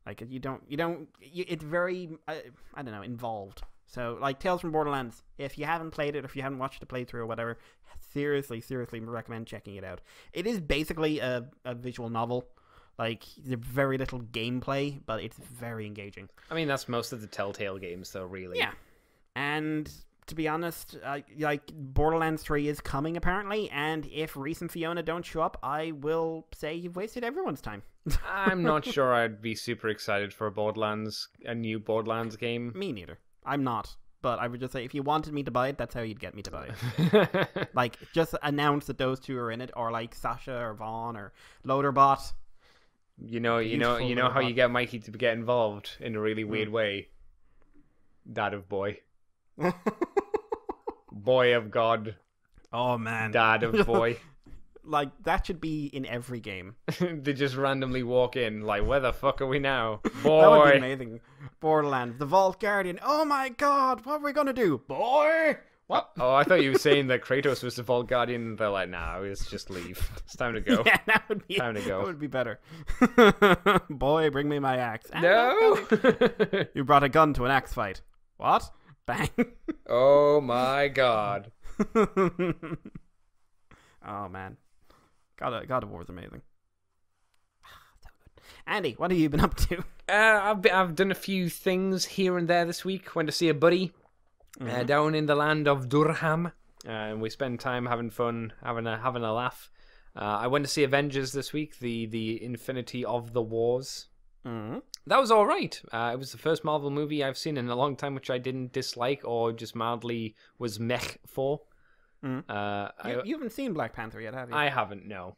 Like, it's very, I don't know, involved. So, like, Tales from Borderlands, if you haven't played it, if you haven't watched the playthrough or whatever, seriously recommend checking it out. It is basically a visual novel. Like, there's very little gameplay, but it's very engaging. I mean, that's most of the Telltale games, though, really. Yeah. And to be honest, Borderlands 3 is coming, apparently, and if Reese and Fiona don't show up, I will say you've wasted everyone's time. I'm not sure I'd be super excited for a new Borderlands game. Me neither. I'm not. But I would just say, if you wanted me to buy it, that's how you'd get me to buy it. Like, just announce that those two are in it, or like Sasha or Vaughn or Loaderbot. You know how you get Mikey to get involved in a really weird way. Dad of boy. Boy of God. Oh man. Dad of boy. Like, that should be in every game. They just randomly walk in, like, where the fuck are we now? Boy. That would be amazing. Borderlands, the Vault Guardian. Oh my god, what are we gonna do? Boy! What? Oh, I thought you were saying that Kratos was the Vault Guardian, and they're like, nah, let's just leave. It's time to go. Yeah, that would be time to go. That would be better. Boy, bring me my axe. No! You brought a gun to an axe fight. What? Bang. Oh my god. Oh man. God of War is amazing. So good. Andy, what have you been up to? I've done a few things here and there this week. Went to see a buddy down in the land of Durham, and we spent time having fun, having a laugh. I went to see Avengers this week, the Infinity of the Wars. That was all right. It was the first Marvel movie I've seen in a long time, which I didn't dislike or just mildly was meh for. You haven't seen Black Panther yet, have you? I haven't, no.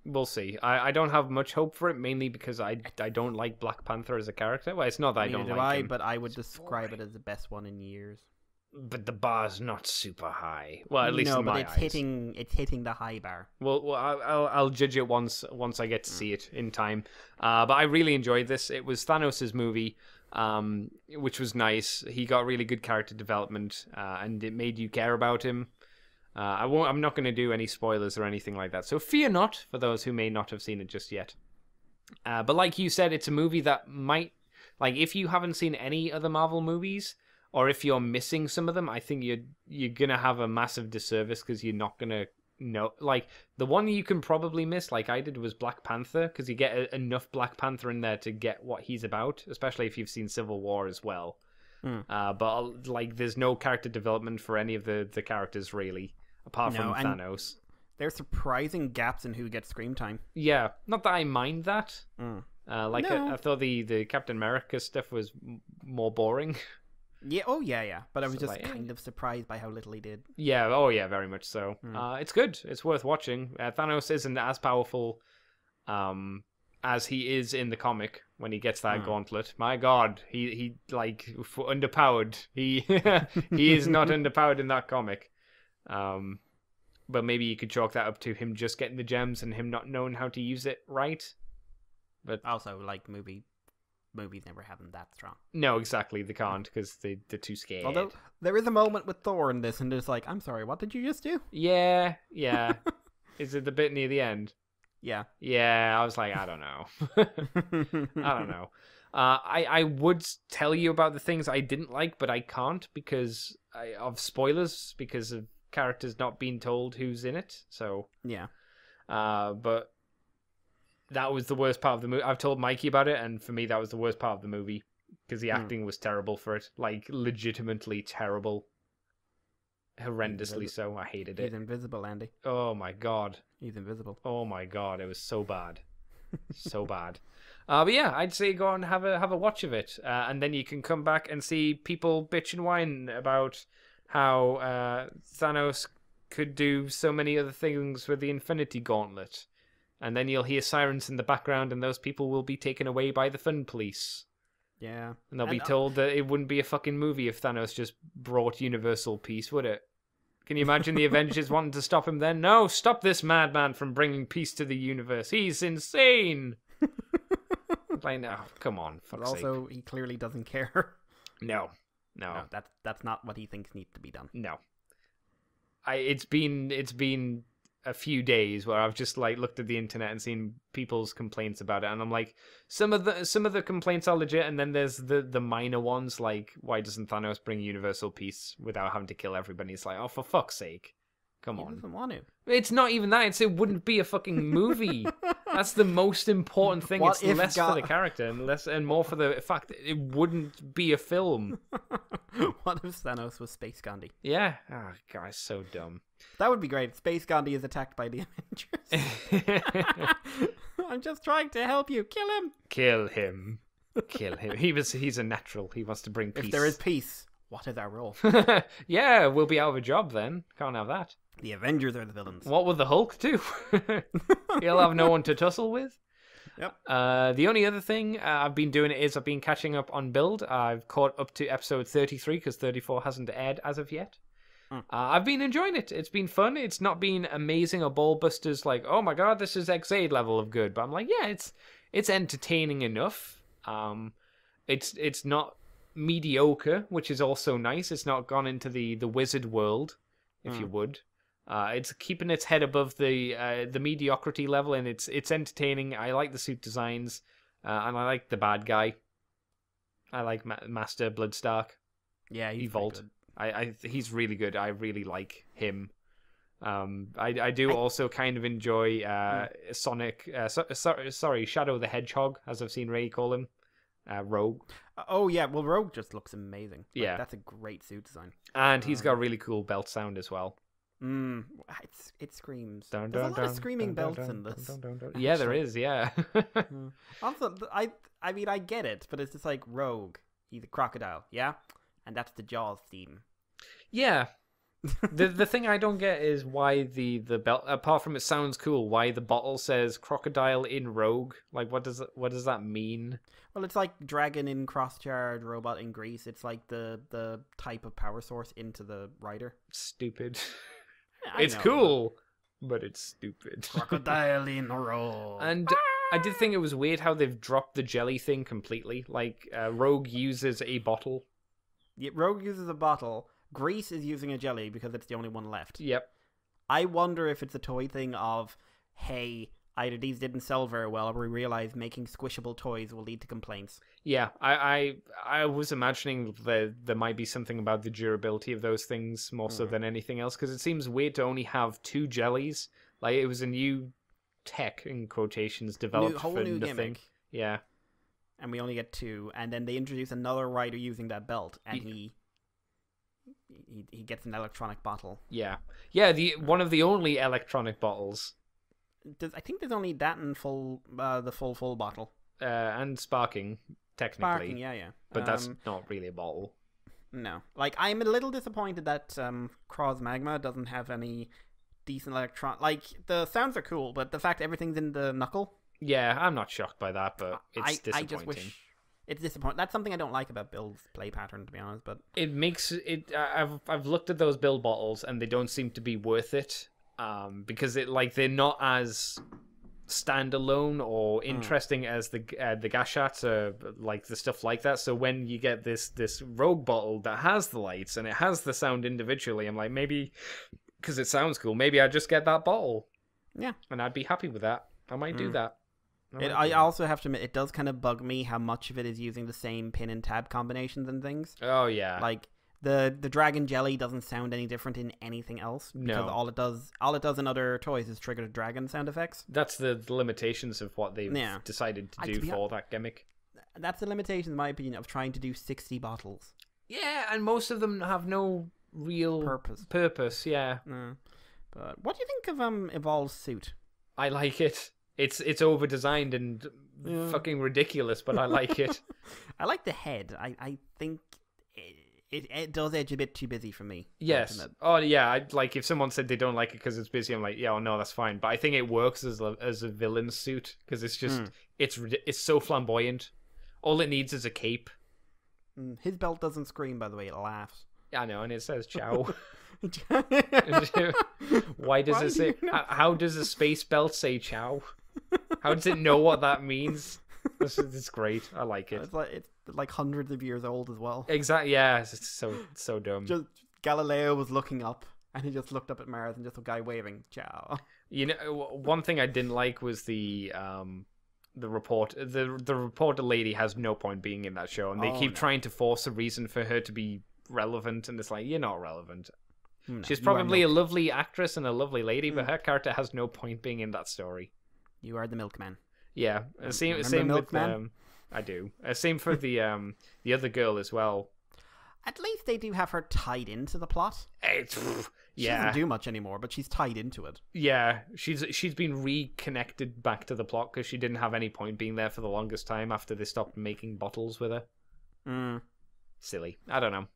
We'll see. I don't have much hope for it, mainly because I don't like Black Panther as a character. Well, it's not that I don't like him. But I would describe it as the best one in years. But the bar's not super high. Well, at least in my eyes. It's hitting the high bar. Well, I'll judge it once I get to see it in time. But I really enjoyed this. It was Thanos' movie, which was nice. He got really good character development, and it made you care about him. I'm not going to do any spoilers or anything like that. So fear not for those who may not have seen it just yet. But like you said, it's a movie that might, like, if you haven't seen any other Marvel movies, or if you're missing some of them, I think you're gonna have a massive disservice because you're not gonna know. Like, the one you can probably miss, like I did, was Black Panther, because you get enough Black Panther in there to get what he's about, especially if you've seen Civil War as well. But like, there's no character development for any of the characters really, apart from Thanos. There's surprising gaps in who gets screen time. Yeah, not that I mind that. I thought the Captain America stuff was more boring. Yeah, yeah. But I was just kind of surprised by how little he did. Yeah, very much so. It's good. It's worth watching. Thanos isn't as powerful as he is in the comic when he gets that gauntlet. My God, he like underpowered. He he is not underpowered in that comic. But maybe you could chalk that up to him just getting the gems and him not knowing how to use it right. But also, like, movie movies never have them that strong. No, exactly. They can't because they're too scared. Although there is a moment with Thor in this, and it's like, I'm sorry, what did you just do? Yeah. Is it the bit near the end? Yeah. Yeah, I was like, I don't know. I don't know. I would tell you about the things I didn't like, but I can't because of spoilers, because of characters not being told who's in it. So Yeah. but that was the worst part of the movie. I've told Mikey about it, and for me, that was the worst part of the movie because the acting was terrible for it, like legitimately terrible, horrendously so. I hated He's it. invisible, Andy. Oh my god. He's invisible. Oh my god, it was so bad, so bad. But yeah, I'd say go and have a watch of it, and then you can come back and see people bitch and whine about how Thanos could do so many other things with the Infinity Gauntlet, and then you'll hear sirens in the background, and those people will be taken away by the Fun Police, Yeah. and they'll be told that it wouldn't be a fucking movie if Thanos just brought universal peace, would it? Can you imagine the Avengers wanting to stop him then? No, stop this madman from bringing peace to the universe. He's insane. Like, no, come on. But also, he clearly doesn't care. No. No, that's not what he thinks needs to be done. No. It's been a few days where I've just like looked at the internet and seen people's complaints about it, and I'm like, some of the complaints are legit, and then there's the minor ones like, why doesn't Thanos bring universal peace without having to kill everybody? It's like, oh, for fuck's sake, come He on. doesn't want to. It's not even that. It wouldn't be a fucking movie. That's the most important thing. What It's if less for the character and more for the fact that it wouldn't be a film. What if Thanos was Space Gandhi? Yeah. Oh, guys, so dumb. That would be great. Space Gandhi is attacked by the Avengers. I'm just trying to help you. Kill him. Kill him. Kill him. He's a natural. He wants to bring peace. If there is peace, what is our role? Yeah, we'll be out of a job then. Can't have that. The Avengers are the villains. What will the Hulk do? He'll have no one to tussle with. Yep. The only other thing I've been doing is I've been catching up on Build. I've caught up to episode 33 because 34 hasn't aired as of yet. I've been enjoying it. It's been fun. It's not been amazing or ball busters like, oh my god, this is X8 level of good. But I'm like, yeah, it's entertaining enough. It's not mediocre, which is also nice. It's not gone into the wizard world, if you would. It's keeping its head above the mediocrity level, and it's entertaining. I like the suit designs, and I like the bad guy. I like Master Bloodstark. Yeah, he's Evolt. good. He's really good. I really like him. I do also kind of enjoy Sonic. Sorry, Shadow the Hedgehog, as I've seen Ray call him. Rogue. Oh yeah, well Rogue just looks amazing. Like, Yeah, that's a great suit design. And he's got a really cool belt sound as well. It screams. Dun, There's a dun, lot of dun, screaming dun, belts dun, in dun, this. dun, dun, dun. Yeah, there is. Yeah. Also, I mean, I get it, but it's just like Rogue. He's a crocodile, yeah, and that's the Jaws theme. Yeah. The thing I don't get is why the belt, apart from it sounds cool, why the bottle says crocodile in Rogue. Like, what does that mean? Well, it's like dragon in Crosscharge, robot in Greece. It's like the type of power source into the rider. Stupid. I It's know, cool, but it's stupid. Crocodile in Rogue. And I did think it was weird how they've dropped the jelly thing completely. Like, Rogue uses a bottle. Yeah, Rogue uses a bottle. Greece is using a jelly because it's the only one left. Yep. I wonder if it's a toy thing of, hey, either these didn't sell very well, or we realize making squishable toys will lead to complaints. Yeah, I was imagining that there might be something about the durability of those things more so than anything else, because it seems weird to only have 2 jellies. Like, it was a new tech, in quotations, developed Whole for new nothing. gimmick. Yeah. And we only get 2, and then they introduce another rider using that belt, and he gets an electronic bottle. Yeah. Yeah, one of the only electronic bottles. I think there's only that and the full bottle. And sparking, technically. Sparking, yeah. But that's not really a bottle. No. Like, I'm a little disappointed that Cross Magma doesn't have any decent like, the sounds are cool, but the fact everything's in the knuckle. Yeah, I'm not shocked by that, but it's disappointing. I just wish it's disappointing. That's something I don't like about Bill's play pattern, to be honest. But it makes it. I've looked at those build bottles, and they don't seem to be worth it. Because they're not as standalone or interesting as the gashats or like the stuff like that. So when you get this rogue bottle that has the lights and it has the sound individually, I'm like, maybe because it sounds cool, maybe I just get that bottle. Yeah, and I'd be happy with that. I might do that. I also have to admit, it does kind of bug me how much of it is using the same pin and tab combinations and things. Oh yeah, like the dragon jelly doesn't sound any different in anything else. Because all it does in other toys is trigger the dragon sound effects. That's the limitations of what they've decided to do for that gimmick. That's the limitation, in my opinion, of trying to do 60 bottles. Yeah, and most of them have no real purpose. Yeah. But what do you think of Evolve's suit? I like it. It's over designed and fucking ridiculous, but I like it. I like the head. I think it does edge a bit too busy for me. Yes. Oh yeah. Like if someone said they don't like it because it's busy, I'm like, yeah, no, that's fine. But I think it works as a villain suit because it's just it's so flamboyant. All it needs is a cape. His belt doesn't scream, by the way; it laughs. Yeah, I know, and it says "ciao." Why does it say? How does a space belt say "ciao"? How does it know what that means? It's great. I like it. It's like hundreds of years old as well. Exactly. Yeah. It's so dumb. Just Galileo was looking up, and he just looked up at Mars, and just a guy waving "ciao." You know, one thing I didn't like was the report. The reporter lady has no point being in that show, and they keep trying to force a reason for her to be relevant, and it's like, you're not relevant. No, she's probably a lovely actress and a lovely lady, but her character has no point being in that story. You are the milkman. Yeah, same with I do. Same for the other girl as well. At least they do have her tied into the plot. She doesn't do much anymore, but she's tied into it. Yeah, she's been reconnected back to the plot because she didn't have any point being there for the longest time after they stopped making bottles with her. Silly. I don't know.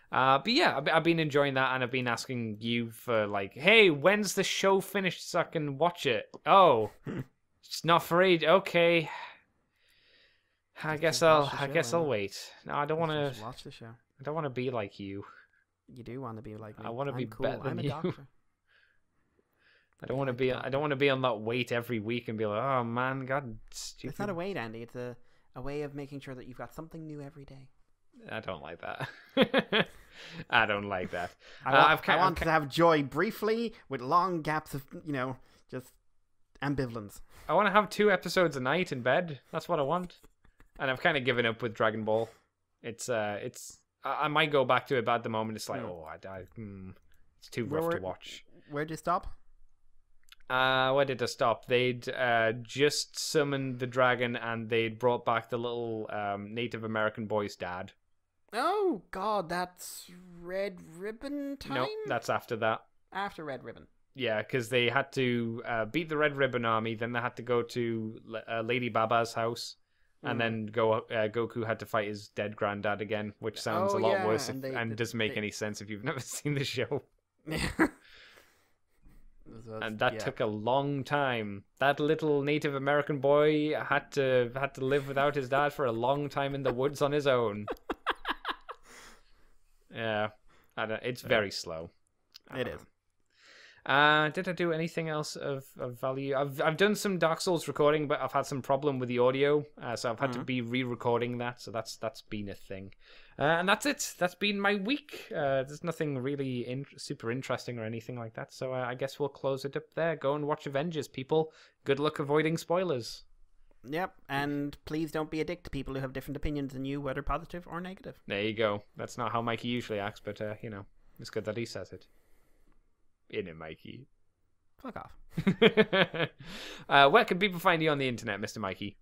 But yeah, I've been enjoying that, and I've been asking you for like, hey, when's the show finished so I can watch it? Oh, it's not for age. Okay, I guess I'll wait. No, I don't want to watch the show. I don't want to be like you. You do want to be like me. I want to be cool. better than I'm a you. doctor. I don't want to be. I don't want to be on that wait every week and be like, oh man, God, stupid. It's not a wait, Andy. It's a way of making sure that you've got something new every day. I don't like that. I don't like that. I want to have joy briefly with long gaps of, just ambivalence. I want to have 2 episodes a night in bed. That's what I want. And I've kind of given up with Dragon Ball. I might go back to it, but at the moment it's like, it's too rough to watch. Where'd you stop? Where did I stop? They'd just summoned the dragon, and they'd brought back the little Native American boy's dad. Oh, God, that's Red Ribbon time? No, that's after that. After Red Ribbon. Yeah, because they had to beat the Red Ribbon Army, then they had to go to Lady Baba's house, and then Goku had to fight his dead granddad again, which sounds a lot worse and doesn't make any sense if you've never seen the show. And that took a long time. That little Native American boy had to live without his dad for a long time in the woods on his own. Yeah, it's very slow. It is. Did I do anything else of value? I've done some Dark Souls recording, but I've had some problem with the audio, so I've had to be re-recording that. So that's been a thing, and that's it. That's been my week. There's nothing really super interesting or anything like that. So I guess we'll close it up there. Go and watch Avengers, people. Good luck avoiding spoilers. Yep, and please don't be a dick to people who have different opinions than you, whether positive or negative. There you go. That's not how Mikey usually acts, but it's good that he says it. In it, Mikey. Fuck off. Where can people find you on the internet, Mr. Mikey?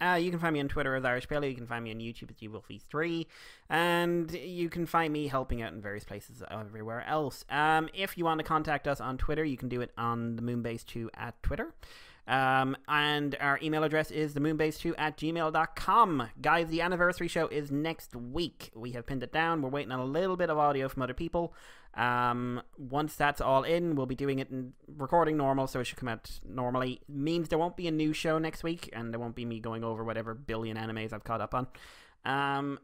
You can find me on Twitter as Irish Bailey. You can find me on YouTube as YouWolfie3. And you can find me helping out in various places everywhere else. If you want to contact us on Twitter, you can do it on the Moonbase2 at Twitter. And our email address is themoonbase2@gmail.com. Guys, the anniversary show is next week. We have pinned it down. We're waiting on a little bit of audio from other people. Once that's all in, we'll be doing it in recording normal, so it should come out normally. Means there won't be a new show next week, and there won't be me going over whatever billion animes I've caught up on. And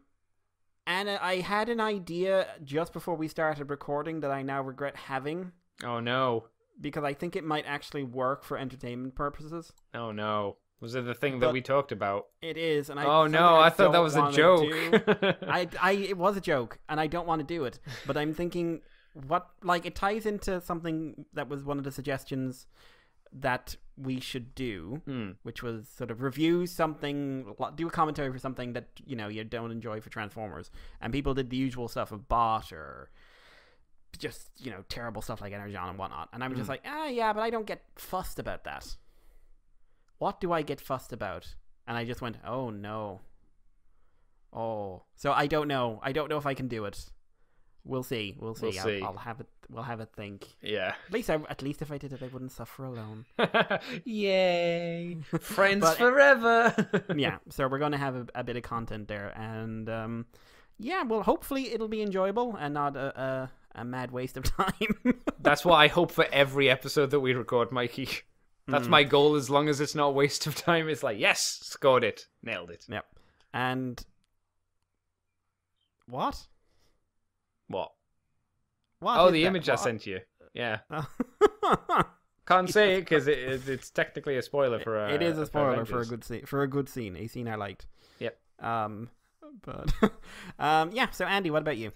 I had an idea just before we started recording that I now regret having. Oh no. because I think it might actually work for entertainment purposes. Oh no. Was it the thing that we talked about? It is, and oh no, I thought that was a joke. It was a joke, and I don't want to do it. But I'm thinking, it ties into something that was one of the suggestions that we should do, which was sort of review something, do a commentary for something that you don't enjoy for Transformers, and people did the usual stuff of bot or just terrible stuff like Energon and whatnot, and I'm just like, yeah, but I don't get fussed about that. What do I get fussed about? And I just went, oh no. Oh, so I don't know. I don't know if I can do it. We'll see. We'll see. I'll have it. We'll have a think. Yeah. At least if I did it, I wouldn't suffer alone. Yay! Friends forever. Yeah. So we're going to have a bit of content there, and yeah. Well, hopefully it'll be enjoyable and not a mad waste of time. That's what I hope for every episode that we record, Mikey. That's my goal. As long as it's not a waste of time, it's like, yes, scored it, nailed it. Yep. And what? What? What? Oh, the image I sent you. Yeah. Can't say it because it's technically a spoiler for. It is a spoiler for a good scene. For a good scene, a scene I liked. Yep. But yeah. So Andy, what about you?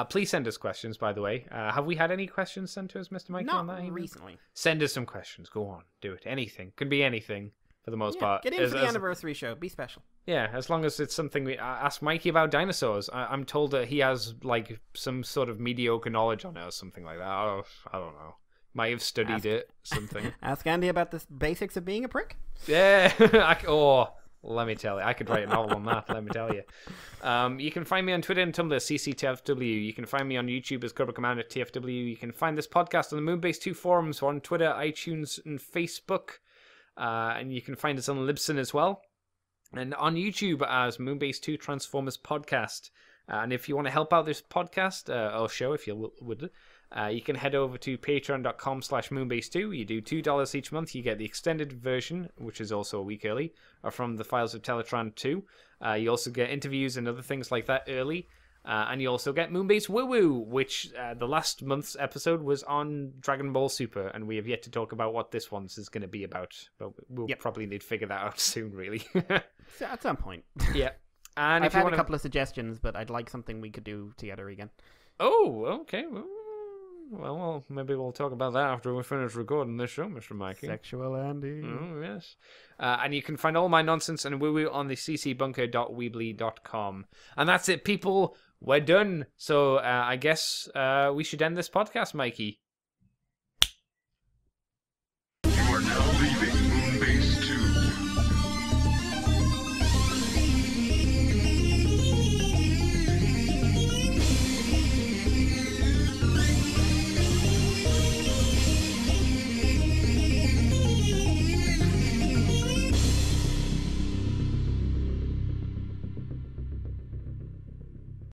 Please send us questions, by the way. Have we had any questions sent to us, Mr. Mikey, on that email? Not recently. Send us some questions. Go on. Do it. Anything. Could be anything, for the most part. Get in for the anniversary show. Be special. Yeah, as long as it's something we... ask Mikey about dinosaurs. I'm told that he has, some sort of mediocre knowledge on it or something like that. Oh, I don't know. Might have studied it, something. Ask Andy about the basics of being a prick? Yeah. Let me tell you, I could write a novel on that, let me tell you. You can find me on Twitter and Tumblr, CCTFW. You can find me on YouTube as Cobra Commander TFW. You can find this podcast on the Moonbase 2 forums on Twitter, iTunes, and Facebook. And you can find us on Libsyn as well. And on YouTube as Moonbase 2 Transformers Podcast. And if you want to help out this podcast, or show if you would, you can head over to patreon.com/moonbase2. You do $2 each month. You get the extended version, which is also a week early, from the Files of Teletran 2. You also get interviews and other things like that early. And you also get Moonbase Woo Woo, which the last month's episode was on Dragon Ball Super, and we have yet to talk about what this one's is going to be about. But we'll probably need to figure that out soon, really. So at some point. Yeah. And I've had a couple of suggestions, but I'd like something we could do together again. Oh, okay. Well, maybe we'll talk about that after we finish recording this show, Mr. Mikey. Sexual Andy. Oh, yes. And you can find all my nonsense and woo-woo on the ccbunker.weebly.com. And that's it, people. We're done. So I guess we should end this podcast, Mikey.